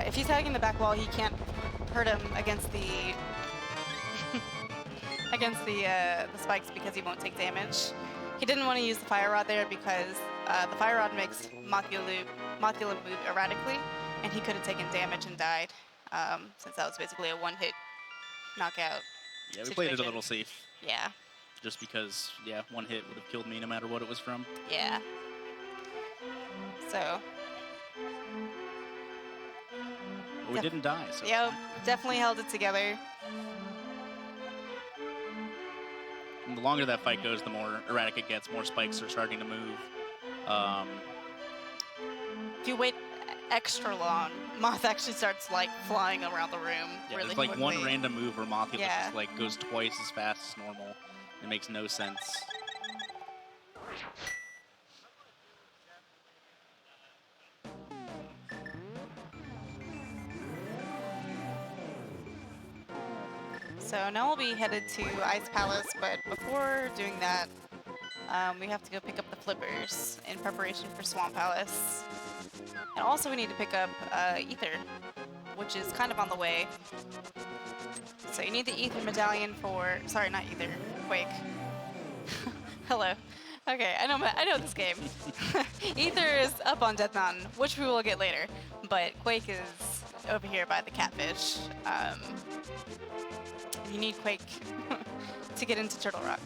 If he's hugging the back wall, he can't hurt him against the against the spikes because he won't take damage. He didn't want to use the fire rod there because the fire rod makes Mothula move erratically, and he could have taken damage and died since that was basically a one-hit knockout. Yeah, we played it a little safe. Yeah. Just because, yeah, one hit would have killed me no matter what it was from. Yeah. So. But we didn't die, so. Yeah, definitely held it together. And the longer that fight goes, the more erratic it gets, more spikes are starting to move. If you wait extra long, Moth actually starts like flying around the room. Yeah, really there's like quickly. one random move where Mothula Yeah. just like goes twice as fast as normal. It makes no sense. So now we'll be headed to Ice Palace, but before doing that, we have to go pick up the flippers in preparation for Swamp Palace. And also we need to pick up Ether, which is kind of on the way. So you need the Ether medallion for, sorry, not Ether, Quake. Hello. Okay, I know this game. Ether is up on Death Mountain, which we will get later, but Quake is over here by the catfish. You need Quake to get into Turtle Rock.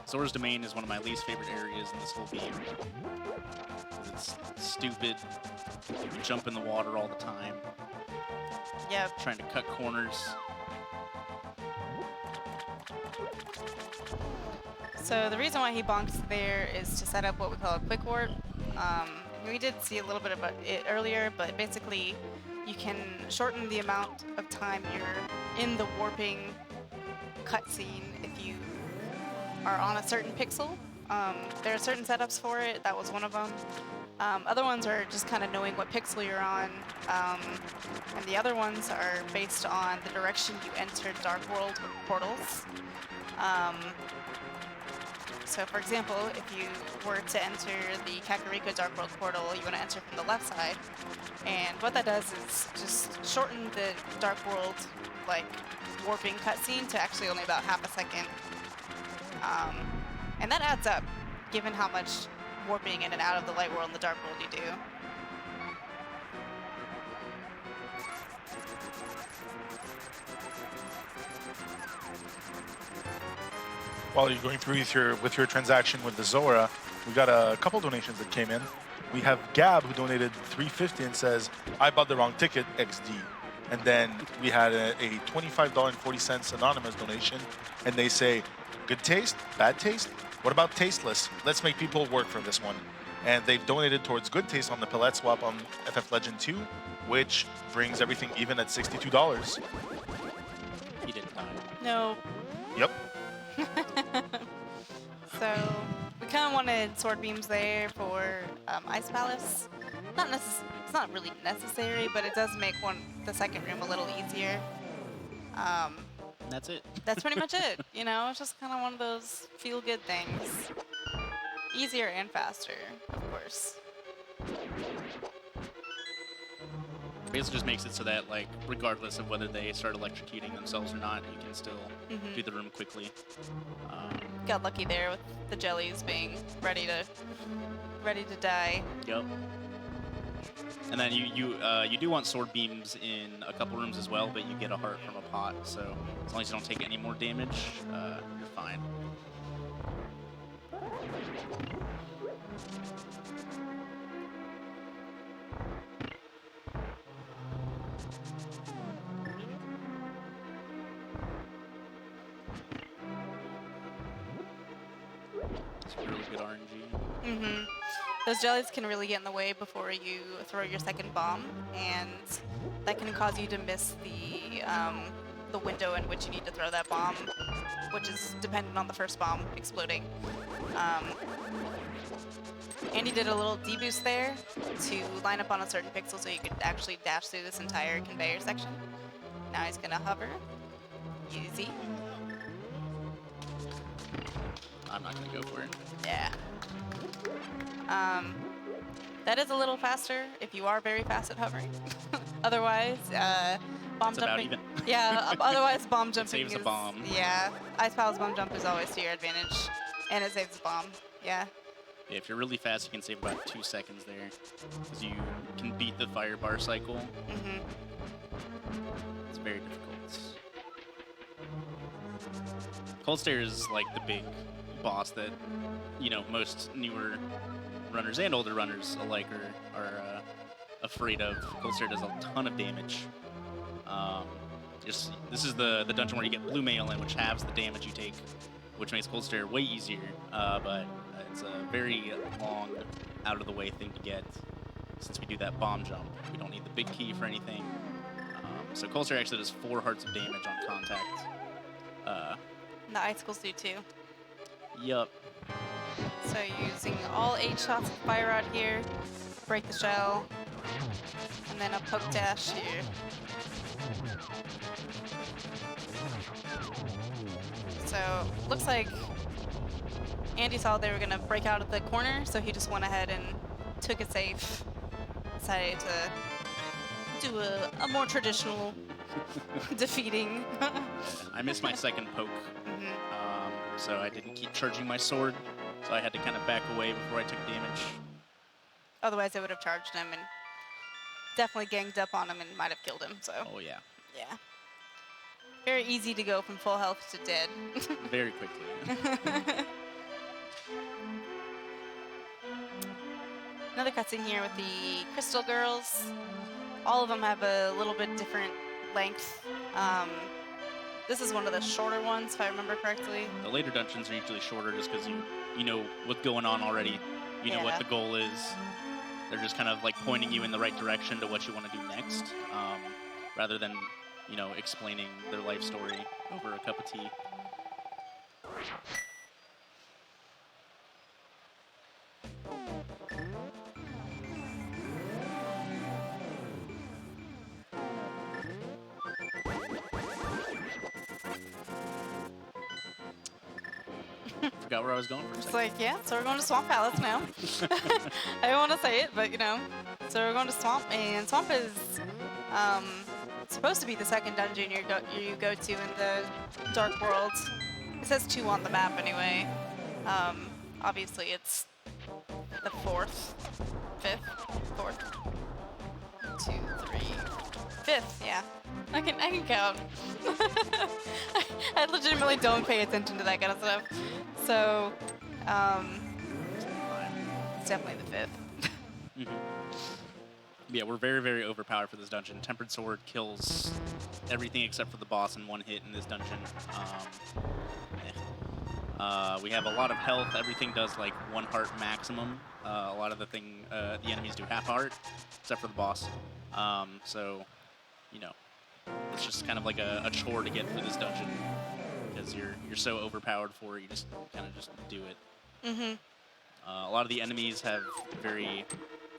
Zora's Domain is one of my least favorite areas in this whole game. It's stupid. You jump in the water all the time. Yep. Trying to cut corners. So the reason why he bonks there is to set up what we call a quick warp. We did see a little bit about it earlier, but basically you can shorten the amount of time you're in the warping cutscene if you are on a certain pixel. There are certain setups for it. That was one of them. Other ones are just kind of knowing what pixel you're on. And the other ones are based on the direction you entered Dark World with portals. So for example, if you were to enter the Kakariko Dark World portal, you want to enter from the left side. And what that does is just shorten the Dark World like warping cutscene to actually only about half a second. And that adds up, given how much warping in and out of the light world and the dark world you do. While you're going through with your transaction with the Zora, we got a couple donations that came in. We have Gab who donated $3.50 and says, "I bought the wrong ticket, XD." And then we had a $25.40 anonymous donation, and they say, "Good taste, bad taste? What about tasteless? Let's make people work for this one." And they've donated towards good taste on the Palette swap on FF Legend 2, which brings everything even at $62. He didn't die. No. Yep. So we kind of wanted sword beams there for Ice Palace. It's not really necessary, but it does make the second room a little easier. That's it. That's pretty much it. You know, it's just kind of one of those feel-good things. Easier and faster, of course. Basically just makes it so that, like, regardless of whether they start electrocuting themselves or not, you can still do the room quickly. Got lucky there with the jellies being ready to die. Yep. And then you do want sword beams in a couple rooms as well, but you get a heart from a pot, so as long as you don't take any more damage, you're fine. It's really good RNG. Those jellies can really get in the way before you throw your second bomb, and that can cause you to miss the window in which you need to throw that bomb, which is dependent on the first bomb exploding. Andy did a little deboost there to line up on a certain pixel so you could actually dash through this entire conveyor section. Now he's gonna hover. Easy. I'm not gonna go for it. Yeah. That is a little faster if you are very fast at hovering. Otherwise, bomb It's about jumping. even. Yeah. Otherwise, bomb jumping saves a bomb. Yeah. Ice Palace bomb jump is always to your advantage, and it saves the bomb. Yeah. If you're really fast, you can save about 2 seconds there, because you can beat the fire bar cycle. It's very difficult. Cold Stare is like the big boss that, you know, most newer runners and older runners alike are afraid of. Cold Stare does a ton of damage. This is the dungeon where you get blue mail in, which halves the damage you take, which makes Cold Stare way easier, but it's a very long, out-of-the-way thing to get. Since we do that bomb jump, we don't need the big key for anything. So Cold Stare actually does 4 hearts of damage on contact. The icicles do too. Yup. So using all 8 shots of fire rod here, break the shell, and then a poke dash here. So looks like Andy saw they were gonna break out of the corner, so he just went ahead and took it safe. Decided to do a more traditional defeating. I missed my second poke, so I didn't keep charging my sword, so I had to kind of back away before I took damage. Otherwise, I would have charged him and definitely ganged up on him and might have killed him. So Oh yeah, yeah, very easy to go from full health to dead. very quickly. Another cutscene here with the Crystal Girls. All of them have a little bit different length. This is one of the shorter ones, if I remember correctly. The later dungeons are usually shorter just because you know what's going on already. You know what the goal is. They're just kind of like pointing you in the right direction to what you want to do next, rather than, you know, explaining their life story over a cup of tea. Forgot where I was going for a It's second. like, yeah, so we're going to Swamp Palace now. I don't want to say it, but you know. So we're going to Swamp, and Swamp is supposed to be the second dungeon you go to in the Dark World. It says 2 on the map anyway. Obviously it's the 4th, 5th, 4th, 2, 3, 5th, yeah. I can count. I legitimately don't pay attention to that kind of stuff. So, it's definitely the 5th. Yeah, we're very, very overpowered for this dungeon. Tempered Sword kills everything except for the boss in 1 hit in this dungeon. We have a lot of health. Everything does like 1 heart maximum. A lot of the enemies do half heart, except for the boss. So, you know, it's just kind of like a chore to get through this dungeon because you're so overpowered for it. You just kind of just do it. A lot of the enemies have very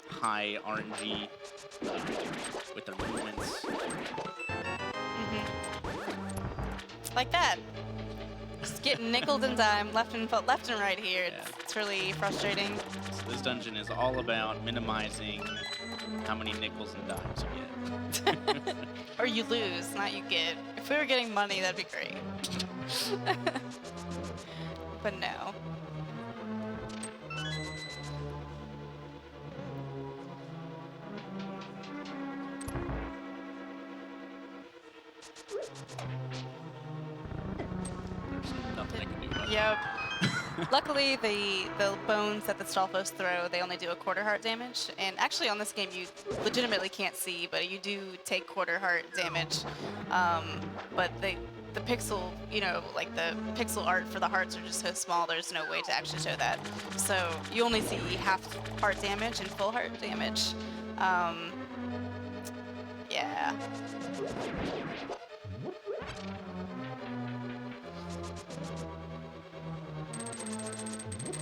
high RNG with their movements. Like that. Just getting nickeled and dimed left and right here. Yeah. It's really frustrating. So this dungeon is all about minimizing how many nickels and dimes you get. Or you lose, not you get. If we were getting money, that'd be great. But no. There's nothing I can do about it. Yep. Luckily, the bones that the Stalfos throw, they only do a quarter heart damage. And actually on this game, you legitimately can't see, but you do take quarter heart damage. But the pixel, you know, like the pixel art for the hearts are just so small, there's no way to actually show that. So you only see half heart damage and full heart damage. Yeah.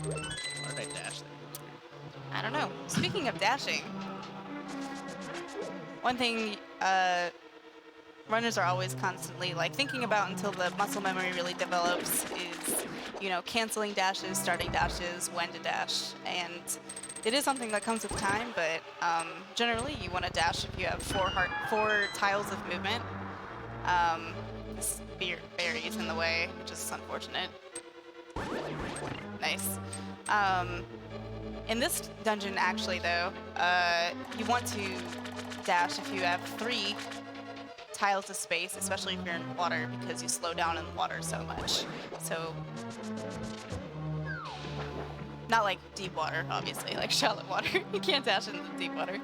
Why did I dash there? I don't know. Speaking of dashing, one thing runners are always constantly like thinking about until the muscle memory really develops is, you know, canceling dashes, starting dashes, when to dash, and it is something that comes with time. But generally, you want to dash if you have 4 tiles of movement. This berry's in the way, which is unfortunate. Nice. In this dungeon, actually, though, you want to dash if you have 3 tiles of space, especially if you're in water, because you slow down in water so much. So, not like deep water, obviously, like shallow water. You can't dash in the deep water.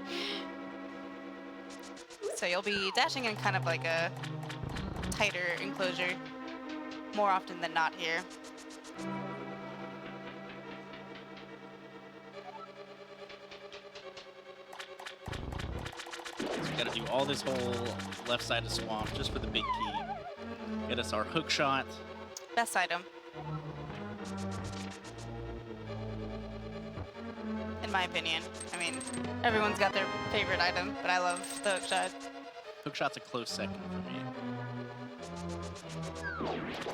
So you'll be dashing in kind of like a tighter enclosure more often than not here. So we gotta do all this whole left side of swamp just for the big key. Get us our hook shot. Best item. In my opinion. I mean, everyone's got their favorite item, but I love the hook shot. Hook shot's a close second for me.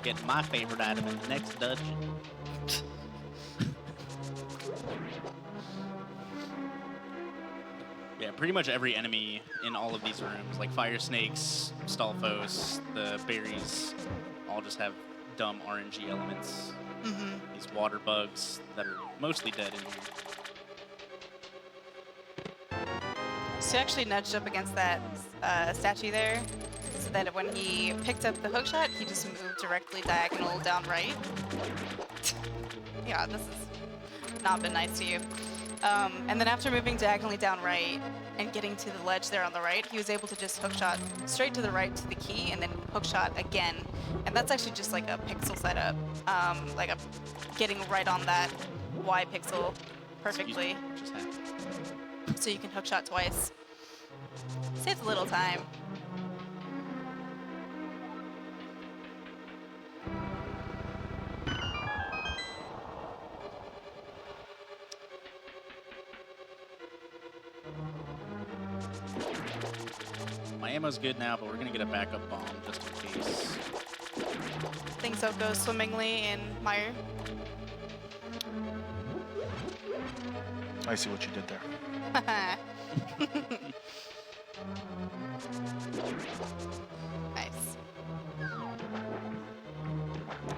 Get my favorite item in the next dungeon. Yeah, pretty much every enemy in all of these rooms, like fire snakes, Stalfos, the berries, all just have dumb RNG elements. Mm-hmm. These water bugs that are mostly dead in here. So actually nudged up against that statue there, so that when he picked up the hook shot, he just moved directly diagonal down right. Yeah, this has not been nice to you. And then after moving diagonally down right and getting to the ledge there on the right, he was able to just hook shot straight to the right to the key and then hook shot again. And that's actually just like a pixel setup, like a getting right on that Y pixel perfectly. Just happened. So you can hook shot twice. Saves a little time. My ammo's good now, but we're gonna get a backup bomb just in case. Things don't go swimmingly in Meyer. I see what you did there. Nice.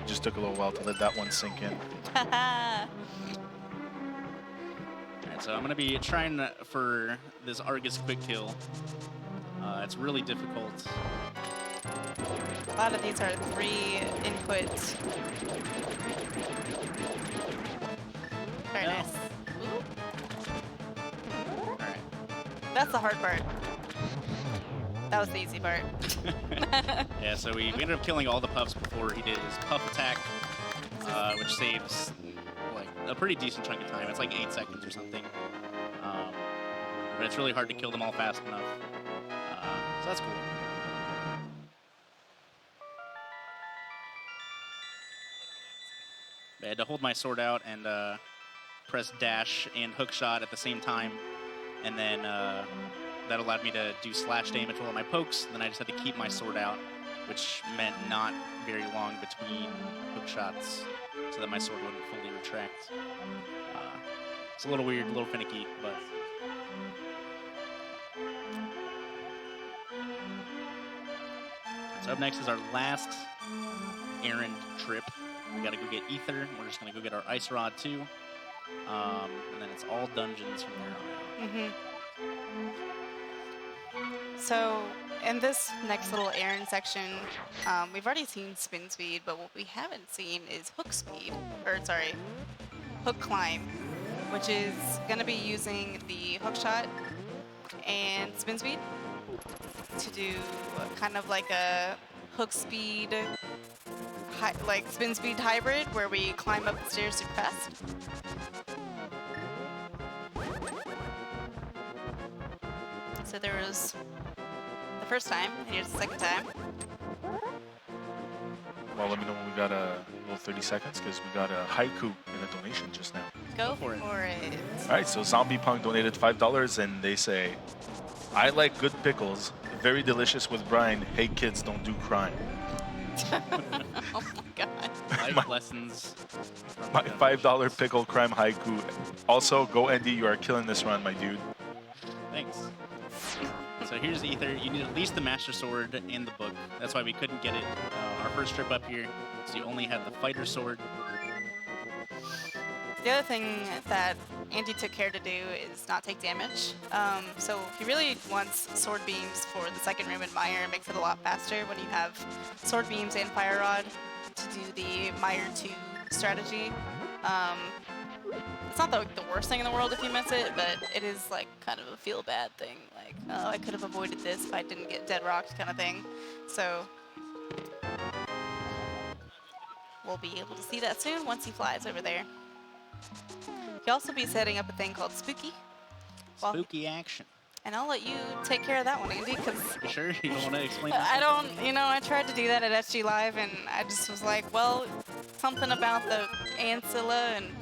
Just took a little while to let that one sink in. Alright, so I'm gonna be trying for this Argus quick kill. It's really difficult. A lot of these are 3 inputs. Very No. nice. Ooh, Alright. that's the hard part. That was the easy part. Yeah, so we ended up killing all the puffs before he did his puff attack, which saves like a pretty decent chunk of time. It's like 8 seconds or something. But it's really hard to kill them all fast enough. So that's cool. I had to hold my sword out and press dash and hook shot at the same time, and then that allowed me to do slash damage while my pokes. Then I just had to keep my sword out, which meant not very long between hook shots, so that my sword wouldn't fully retract. It's a little weird, a little finicky, but. So up next is our last errand trip. We gotta go get Ether. We're just gonna go get our Ice Rod too. And then it's all dungeons from there on out. So in this next little errand section, we've already seen spin speed, but what we haven't seen is hook speed, or sorry, hook climb, which is gonna be using the hook shot and spin speed to do kind of like a hook speed, like spin speed hybrid, where we climb up the stairs super fast. So there was the first time, and here's the second time. Well, let me know when we got a little 30 seconds, because we got a haiku in a donation just now. Go for it. for it. All right, so Zombie Punk donated $5, and they say, I like good pickles, very delicious with brine. Hey kids, don't do crime. Oh my god. Life lessons. from My the $5 pickle crime haiku. Also, go Andy, you are killing this run, my dude. Thanks. So here's Ether. You need at least the Master Sword and the book. That's why we couldn't get it our first trip up here. So you only had the Fighter Sword. The other thing that Andy took care to do is not take damage. So he really wants sword beams for the second room in Meyer. It makes it a lot faster when you have sword beams and fire rod to do the Meyer 2 strategy. It's not the worst thing in the world if you miss it, but it is like kind of a feel bad thing. Like, oh, I could have avoided this if I didn't get dead rocked kind of thing. So we'll be able to see that soon once he flies over there. He'll also be setting up a thing called Spooky. Spooky action. And I'll let you take care of that one, Andy, because You sure you don't want to explain I that? don't, I tried to do that at SG Live, and I just was like, well, something about the ancilla and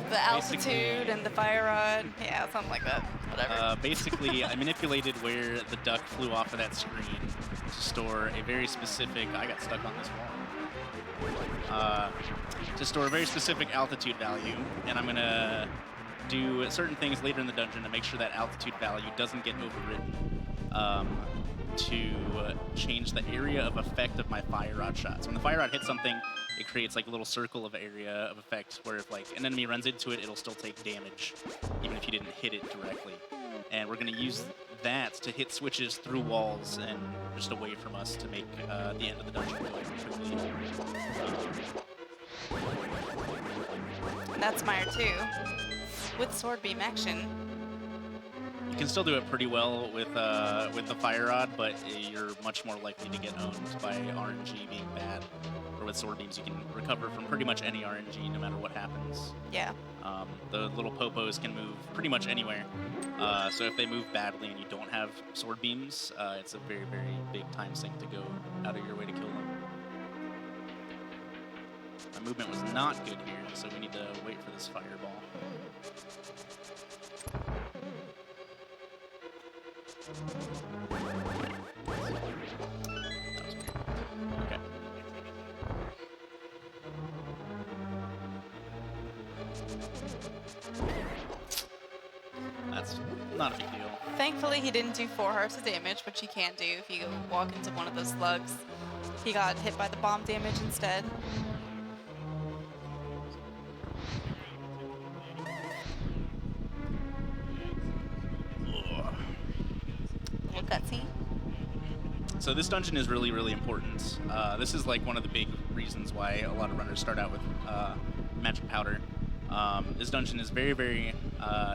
the altitude and the fire rod. Yeah, something like that. Whatever. Basically, I manipulated where the duck flew off of that screen to store a very specific. I got stuck on this wall. To store a very specific altitude value, and I'm gonna do certain things later in the dungeon to make sure that altitude value doesn't get overridden. To change the area of effect of my fire rod shots. When the fire rod hits something, it creates like a little circle of area of effect where if like an enemy runs into it, it'll still take damage, even if you didn't hit it directly. And we're going to use that to hit switches through walls and just away from us to make the end of the dungeon go quickly. And that's Meyer too, with sword beam action. You can still do it pretty well with the fire rod, but you're much more likely to get owned by RNG being bad. Or with sword beams, you can recover from pretty much any RNG, no matter what happens. Yeah. The little popos can move pretty much anywhere. So if they move badly and you don't have sword beams, it's a very, very big time sink to go out of your way to kill them. My movement was not good here, so we need to wait for this fireball. Okay. That's not a big deal. Thankfully, he didn't do 4 hearts of damage, which he can't do if you walk into one of those slugs. He got hit by the bomb damage instead. Little cutscene. So this dungeon is really, really important. This is like one of the big reasons why a lot of runners start out with magic powder. This dungeon is very, very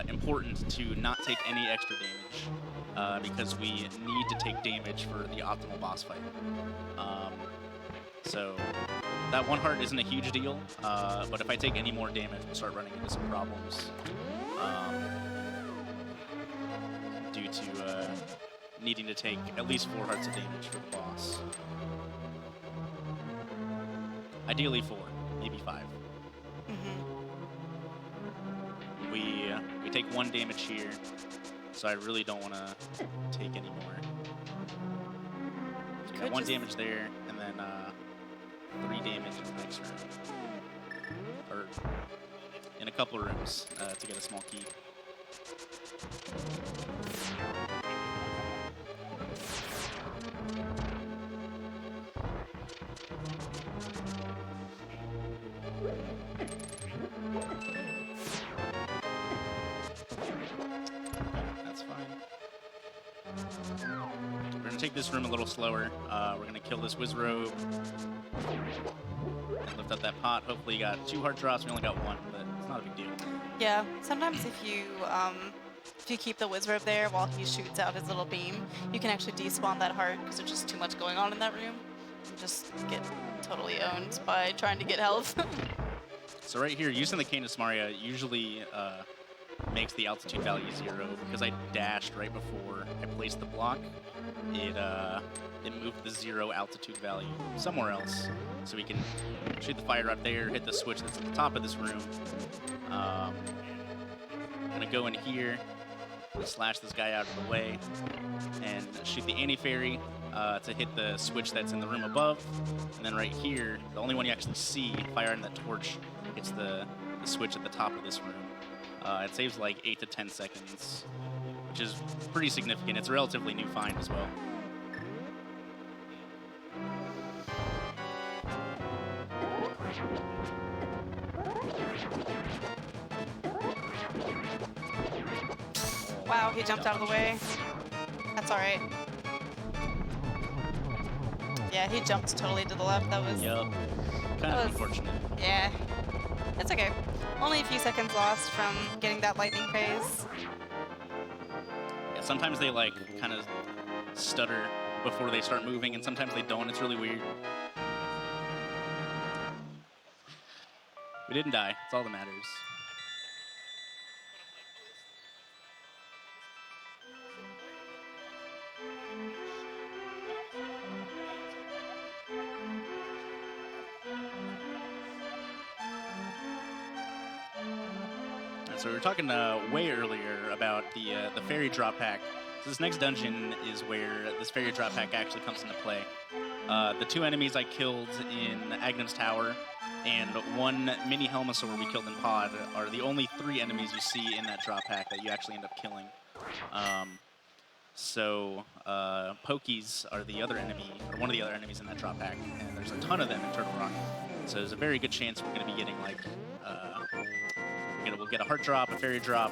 important to not take any extra damage because we need to take damage for the optimal boss fight. So that 1 heart isn't a huge deal, but if I take any more damage, we'll start running into some problems due to needing to take at least 4 hearts of damage for the boss. Ideally 4, maybe 5. We take 1 damage here, so I really don't want to take any more. Got 1 damage there, and then 3 damage in the next room. Or in a couple of rooms to get a small key. That's fine. We're gonna take this room a little slower. We're gonna kill this Wizrobe and lift up that pot. Hopefully you got 2 heart drops. We only got 1, but it's not a big deal. Yeah, sometimes if you keep the Wizrobe there while he shoots out his little beam, you can actually despawn that heart because there's just too much going on in that room. You just get totally owned by trying to get health. So right here, using the Canis Maria usually makes the altitude value 0 because I dashed right before I placed the block. It moved the 0 altitude value somewhere else, so we can shoot the fire rod there, hit the switch that's at the top of this room. I'm gonna go in here, slash this guy out of the way, and shoot the anti-fairy to hit the switch that's in the room above. And then right here, the only one you actually see firing that torch, hits the switch at the top of this room. It saves like 8 to 10 seconds, which is pretty significant. It's a relatively new find as well. Wow, he jumped out of the way. That's all right. Yeah, he jumped totally to the left. That was... Yep. Kind of unfortunate. Yeah. It's okay. Only a few seconds lost from getting that lightning phase. Yeah, sometimes they like kind of stutter before they start moving, and sometimes they don't. It's really weird. We didn't die. That's all that matters. So we were talking way earlier about the fairy drop pack. So this next dungeon is where this fairy drop pack actually comes into play. The 2 enemies I killed in Agnum's Tower and 1 mini Helmasaur we killed in Pod are the only 3 enemies you see in that drop pack that you actually end up killing. Pokies are the other enemy, or one of the other enemies in that drop pack, and there's a ton of them in Turtle Rock. So there's a very good chance we're going to be getting like, we'll get a heart drop, a fairy drop,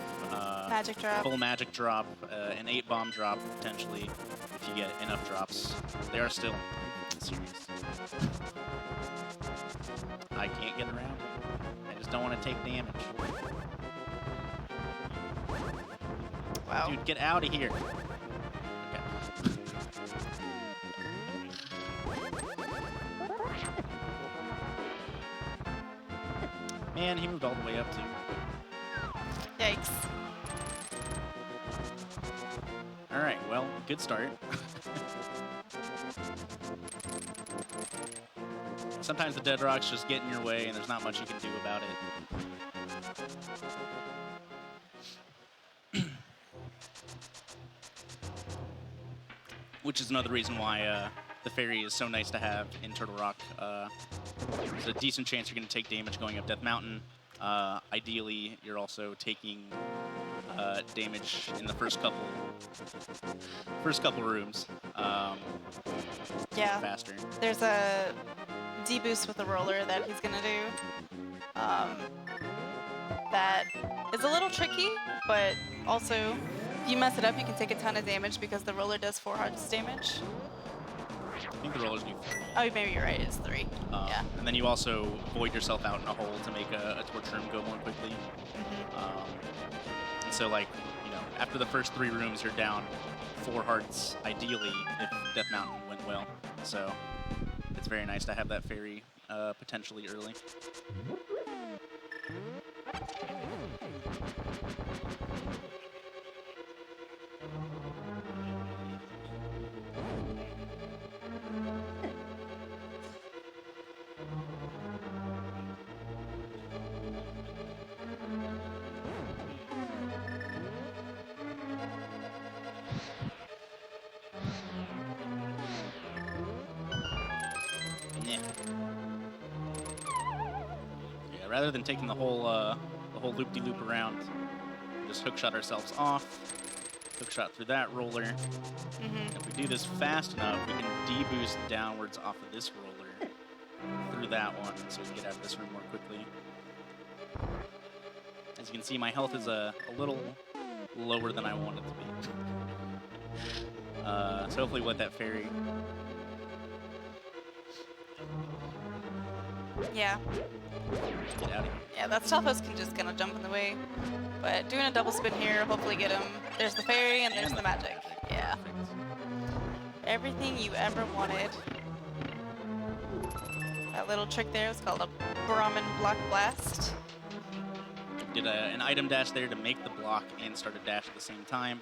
Magic drop. full magic drop, an 8-bomb drop potentially if you get enough drops. They are still serious. I can't get around. I just don't want to take damage. Wow. Dude, get out of here. Okay. Man, he moved all the way up too. Yikes. All right, well, good start. Sometimes the dead rocks just get in your way and there's not much you can do about it. Which is another reason why the fairy is so nice to have in Turtle Rock. There's a decent chance you're going to take damage going up Death Mountain. Ideally, you're also taking damage in the first couple rooms. Yeah. Faster. There's a deboost with the roller that he's gonna do. That is a little tricky, but also if you mess it up, you can take a ton of damage because the roller does 4 hearts damage. I think the rollers do 3. Oh, maybe you're right. It's 3. Yeah. And then you also void yourself out in a hole to make a torch room go more quickly. And so, like, you know, after the first 3 rooms, you're down 4 hearts, ideally, if Death Mountain went well. So it's very nice to have that fairy potentially early. Yeah, rather than taking the whole loop-de-loop around, just hookshot ourselves off, hookshot through that roller. If we do this fast enough, we can deboost downwards off of this roller through that one, so we can get out of this room more quickly. As you can see, my health is a little lower than I want it to be. So hopefully with that fairy. Yeah. Get out of here. Yeah, that Stalfos can just kind of jump in the way. But doing a double spin here, hopefully get him. There's the fairy and there's the magic. Yeah. Perfect. Everything you ever wanted. That little trick there was called a Brahmin Block Blast. Did an item dash there to make the block and start a dash at the same time.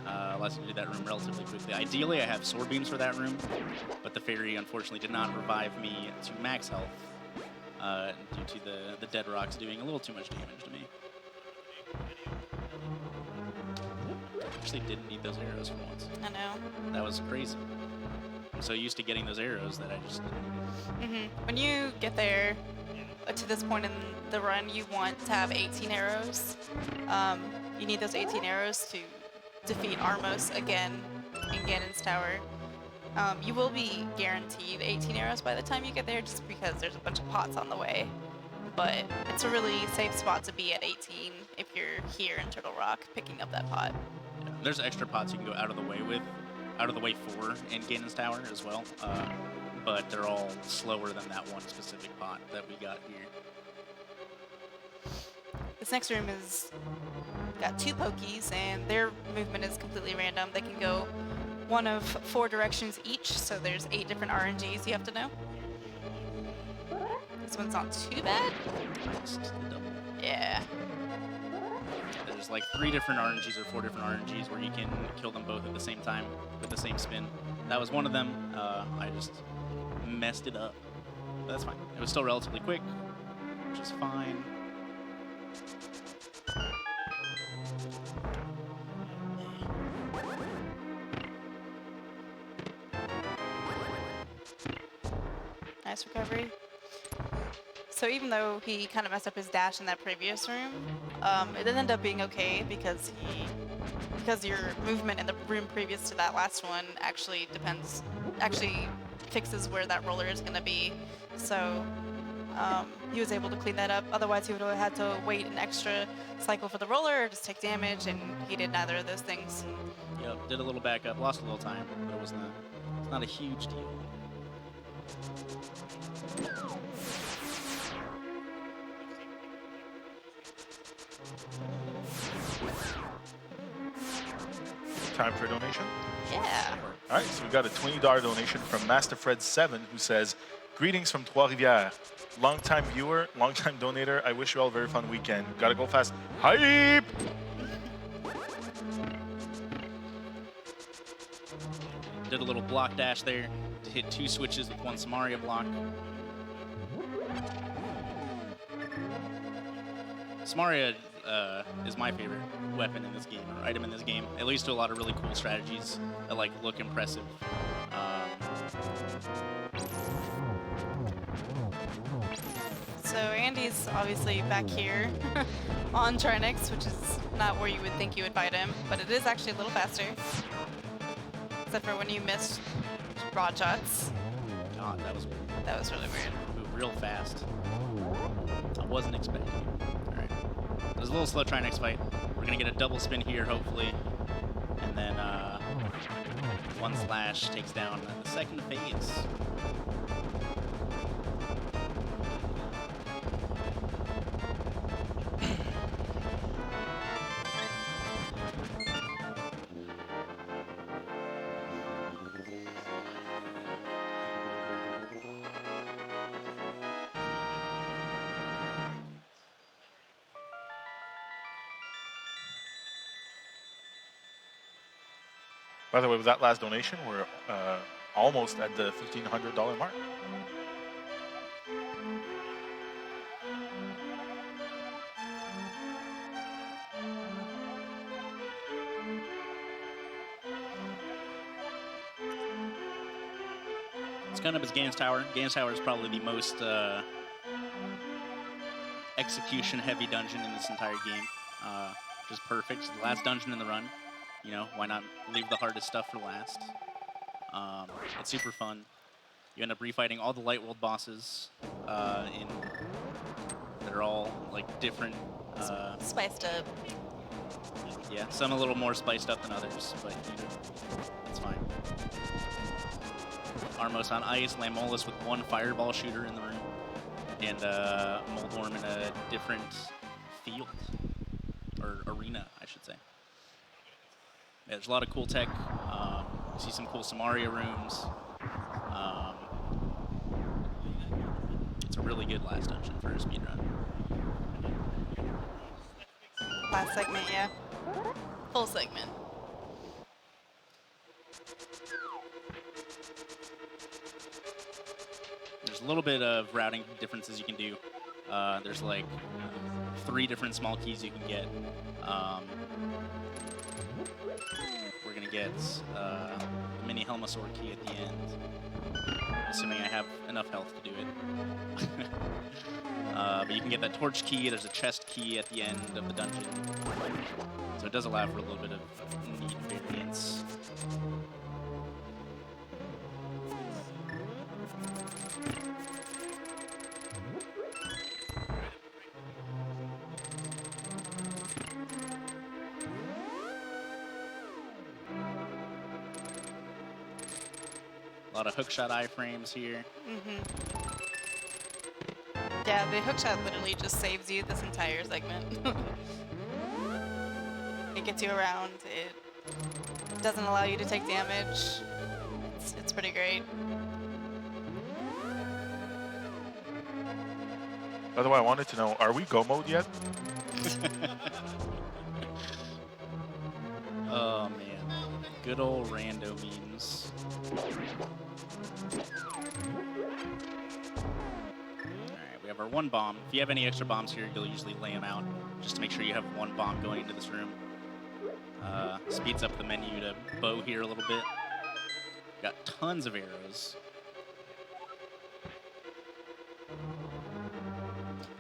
Allows you to do that room relatively quickly. Ideally, I have sword beams for that room, but the fairy unfortunately did not revive me to max health due to the dead rocks doing a little too much damage to me. Actually didn't need those arrows for once. I know. That was crazy. I'm so used to getting those arrows that I just... When you get there to this point in the run, you want to have 18 arrows. You need those 18 arrows to defeat Armos again in Ganon's Tower. You will be guaranteed 18 arrows by the time you get there just because there's a bunch of pots on the way. But it's a really safe spot to be at 18 if you're here in Turtle Rock picking up that pot. Yeah, there's extra pots you can go out of the way for in Ganon's Tower as well. But they're all slower than that one specific pot that we got here. This next room is got 2 Pokies, and their movement is completely random. They can go one of 4 directions each, so there's 8 different RNGs you have to know. This one's not too bad. Just the double. Yeah. There's like 3 different RNGs or 4 different RNGs where you can kill them both at the same time with the same spin. That was one of them. I just messed it up. But that's fine. It was still relatively quick, which is fine. nice recovery. So even though he kind of messed up his dash in that previous room, it did end up being okay because your movement in the room previous to that last one actually fixes where that roller is going to be. So he was able to clean that up. Otherwise, he would have had to wait an extra cycle for the roller or just take damage, and he did neither of those things. Yep, did a little backup, lost a little time, but it's not a huge deal. Time for a donation? Yeah. All right, so we got a $20 donation from MasterFred7 who says, greetings from Trois-Rivières. Long-time viewer, long-time donator. I wish you all a very fun weekend. Gotta go fast. Hype! Did a little block dash there to hit 2 switches with 1 Samaria block. Samaria is my favorite weapon in this game, or item in this game. It leads to a lot of really cool strategies that like look impressive. So Andy's obviously back here on Trinix, which is not where you would think you would fight him, but it is actually a little faster. Except for when you missed rod shots. God, that was really weird. moved real fast. I wasn't expecting it. All right, it was a little slow trying next fight. We're gonna get a double spin here, hopefully, and then 1 slash takes down the second phase. By the way, with that last donation, we're almost at the $1,500 mark. It's kind of his Gans Tower. Gans Tower is probably the most execution-heavy dungeon in this entire game. Just perfect. It's the last dungeon in the run. You know, why not leave the hardest stuff for last? It's super fun. You end up refighting all the Light World bosses that are all like different. Spiced up. Yeah, some a little more spiced up than others, but you know, that's fine. Armos on ice, Lamolus with 1 fireball shooter in the room, and Moldorm in a different field, or arena, I should say. Yeah, there's a lot of cool tech. You see some cool Samaria rooms. It's a really good last dungeon for a speedrun. Last segment, yeah. Full segment. There's a little bit of routing differences you can do. There's like 3 different small keys you can get. We're gonna get the mini Helmasaur key at the end, assuming I have enough health to do it. But you can get that torch key. There's a chest key at the end of the dungeon, so it does allow for a little bit of neat variance. A lot of hookshot iframes here. Yeah, the hookshot literally just saves you this entire segment. It gets you around. It doesn't allow you to take damage. It's pretty great. By the way, I wanted to know, are we go mode yet? Oh man, good old rando memes. Alright, we have our 1 bomb. If you have any extra bombs here, you'll usually lay them out just to make sure you have 1 bomb going into this room. Speeds up the menu to bow here a little bit. Got tons of arrows.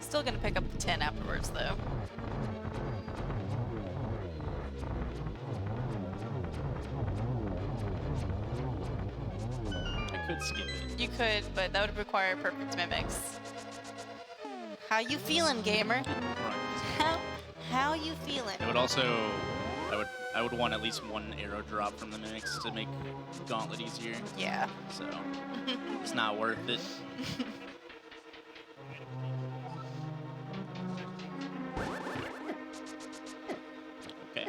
Still gonna pick up the 10 afterwards, though. I could skip it. You could, but that would require perfect mimics. How you feeling, gamer? How you feeling? It would also, I would want at least one arrow drop from the mimics to make Gauntlet easier. Yeah. So it's not worth it. Okay,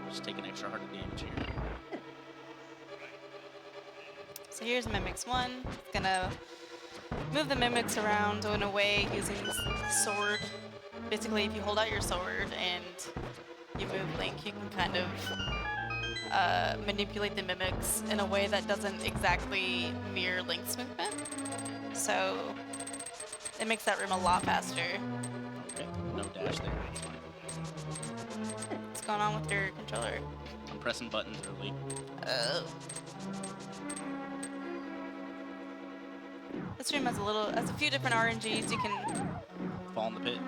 just take an extra heart of damage here. So here's Mimics 1. It's gonna move the Mimics around in a way using sword. Basically, if you hold out your sword and you move Link, you can kind of manipulate the Mimics in a way that doesn't exactly mirror Link's movement. So it makes that room a lot faster. Okay, no dash there. That's fine. What's going on with your controller? I'm pressing buttons early. Oh. This room has a few different RNGs. You can Fall in the pit.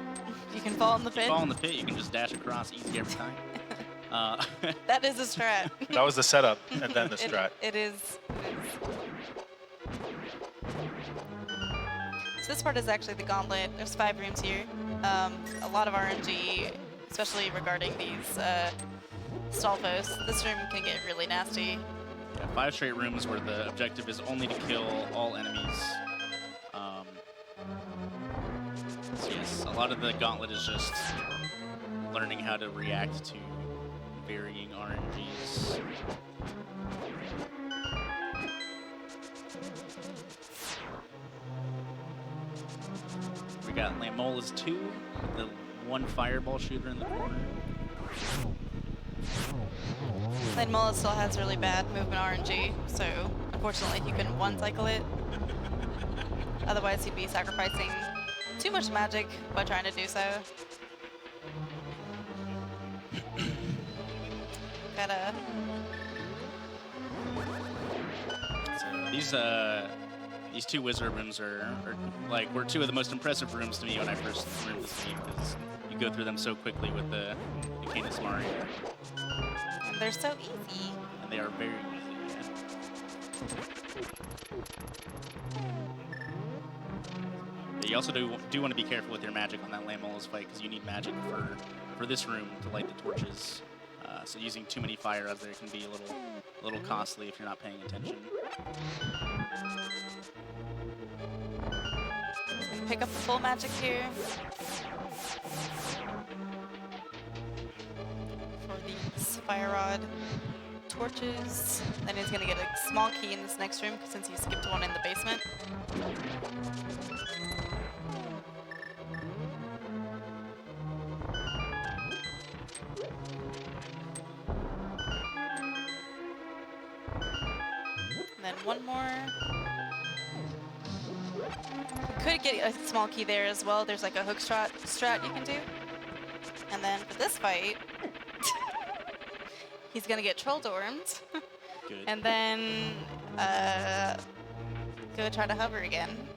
fall in the If you pit. fall in the pit, you can just dash across easy every time. That is a strat. That was the setup, and then the strat. It is. So this part is actually the gauntlet. There's 5 rooms here. A lot of RNG, especially regarding these stall posts. This room can get really nasty. Yeah, 5 straight rooms where the objective is only to kill all enemies. So yes, a lot of the gauntlet is just learning how to react to varying RNGs. We got Lamola's 2, the 1 fireball shooter in the corner. Mola still has really bad movement RNG, so unfortunately he couldn't one-cycle it. Otherwise he'd be sacrificing too much magic by trying to do so. Gotta... So these 2 wizard rooms are were 2 of the most impressive rooms to me when I first learned this game, because you go through them so quickly with the Canis Mario. And they're so easy. And they are very easy. But you also do want to be careful with your magic on that Lamola's fight, because you need magic for this room to light the torches. So using too many fire rods there can be a little costly if you're not paying attention. Pick up the full magic here. For these fire rod torches. Then he's gonna get a small key in this next room since he skipped one in the basement. And then one more. Could get a small key there as well. There's like a hook strat you can do. And then for this fight, he's gonna get troll dormed. Good. And then go try to hover again.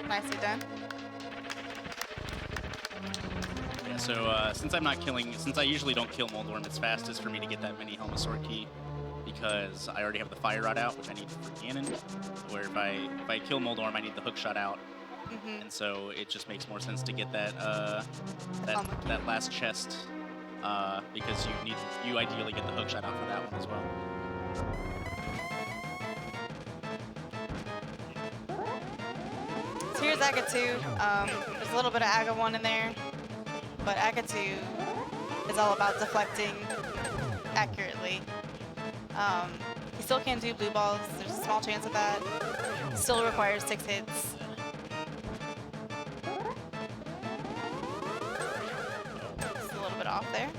Nicely done. Yeah, so since I usually don't kill Moldorm, it's fastest for me to get that mini Helmasaur key, because I already have the fire rod out, which I need for Ganon. Where if I kill Moldorm, I need the hook shot out, and so it just makes more sense to get that that last chest, because you ideally get the hook shot out for that one as well. So here's Aga 2. There's a little bit of Aga 1 in there, but Aga 2 is all about deflecting accurately. He still can't do blue balls. There's a small chance of that. Still requires 6 hits. Just a little bit off there.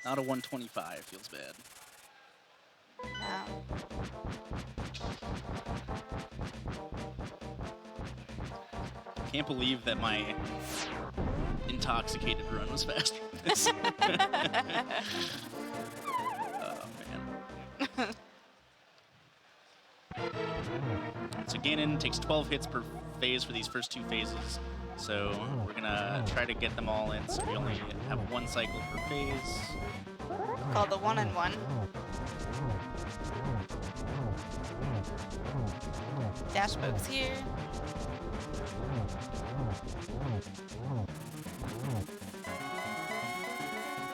Not a 125. Feels bad. No. Can't believe that my intoxicated run was faster than this. Oh, man. So Ganon takes 12 hits per phase for these first 2 phases. So we're gonna try to get them all in, so we only have 1 cycle per phase. Called the 1-and-1. Dash folks here.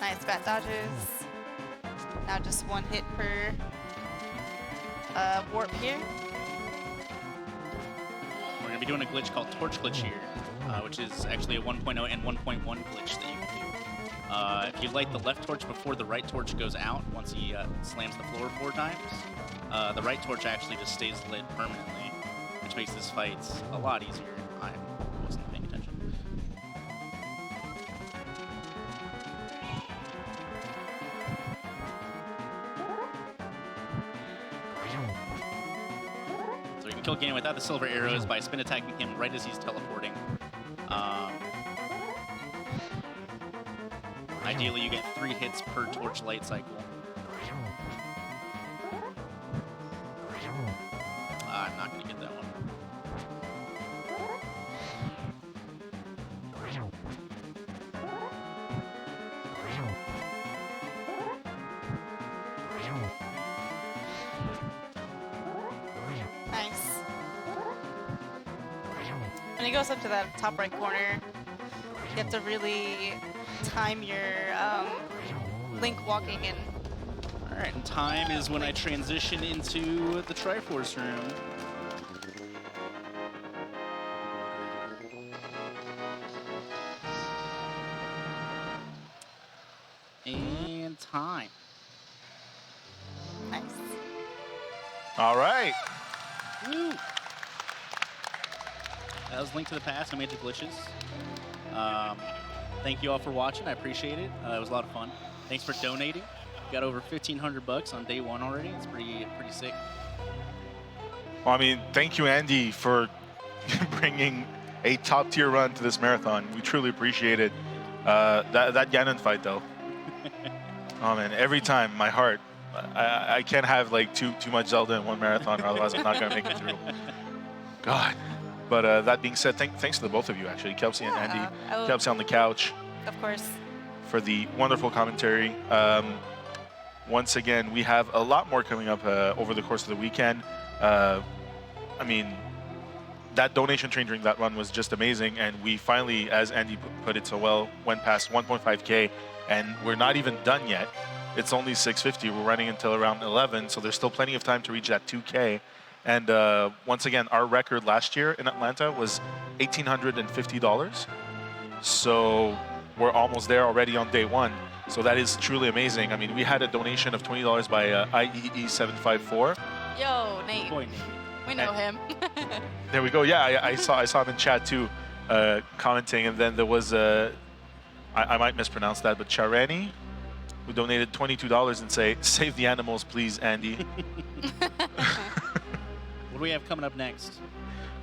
Nice bat dodges. Now just 1 hit per warp here. We're gonna be doing a glitch called Torch Glitch here, which is actually a 1.0 and 1.1 glitch that you can do. If you light the left torch before the right torch goes out, once he slams the floor 4 times, the right torch actually just stays lit permanently, which makes this fight a lot easier. I wasn't paying attention. So we can kill Ganon without the silver arrows by spin attacking him right as he's teleporting. Ideally, you get 3 hits per torch light cycle. I'm not going to get that one. Nice. When he goes up to that top right corner, you have to really time your Link walking in. All right, and time is when I transition into the Triforce room. And time. Nice. All right. Woo! That was Link to the Past, no major glitches. Thank you all for watching. I appreciate it. It was a lot of fun. Thanks for donating. Got over 1,500 bucks on day 1 already. It's pretty sick. Well, I mean, thank you, Andy, for bringing a top-tier run to this marathon. We truly appreciate it. That Ganon fight, though. Oh, man, every time, my heart. I can't have, like, too much Zelda in one marathon, or otherwise I'm not going to make it through. God. But that being said, thanks to the both of you, actually, Kelsey and Andy. Kelsey on the couch. Of course. For the wonderful commentary. Once again, we have a lot more coming up over the course of the weekend. I mean, that donation train during that run was just amazing, and we finally, as Andy put it so well, went past 1.5K, and we're not even done yet. It's only 6:50. We're running until around 11, so there's still plenty of time to reach that 2K. And once again, our record last year in Atlanta was $1,850. So we're almost there already on day 1. So that is truly amazing. I mean, we had a donation of $20 by IEE754. Yo, Nate. Boy, Nate. We know him. There we go. Yeah, I saw him in chat too, commenting. And then there was I might mispronounce that, but Charani, who donated $22 and say, "Save the animals, please, Andy." What do we have coming up next?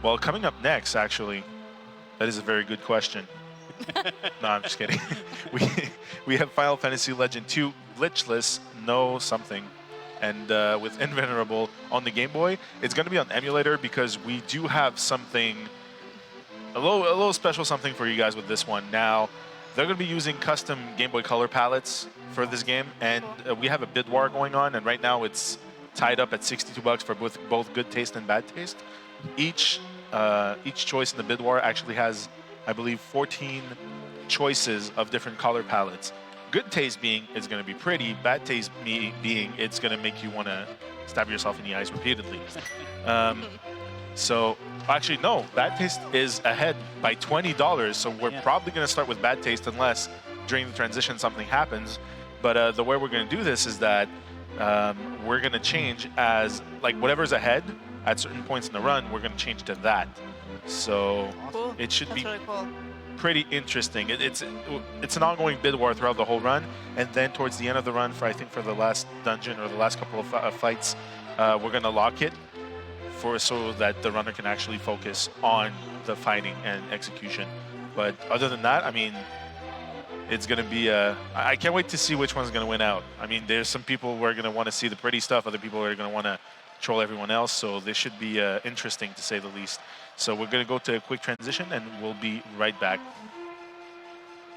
Well, coming up next, actually, that is a very good question. No, I'm just kidding. we have Final Fantasy Legend 2 glitchless, no something, and with Invenerable on the Game Boy. It's going to be on emulator because we do have something, a little special something for you guys with this one. Now, they're going to be using custom Game Boy Color palettes for this game, and we have a bid war going on, and right now it's tied up at $62 for both good taste and bad taste. Each choice in the bid war actually has, I believe, 14 choices of different color palettes. Good taste being it's going to be pretty, bad taste being it's going to make you want to stab yourself in the eyes repeatedly. So actually, no, bad taste is ahead by $20, so we're probably going to start with bad taste unless during the transition something happens. But the way we're going to do this is that we're going to change as, like, whatever's ahead at certain points in the run, we're going to change to that. So Cool. it should That's be really cool. pretty interesting. It's an ongoing bid war throughout the whole run, and then towards the end of the run, for I think for the last dungeon or the last couple of fights, we're gonna lock it so that the runner can actually focus on the fighting and execution. But other than that, I mean, it's gonna be I can't wait to see which one's gonna win out. I mean, there's some people who are gonna want to see the pretty stuff, other people are gonna want to troll everyone else. So this should be interesting to say the least. So we're gonna go to a quick transition, and we'll be right back.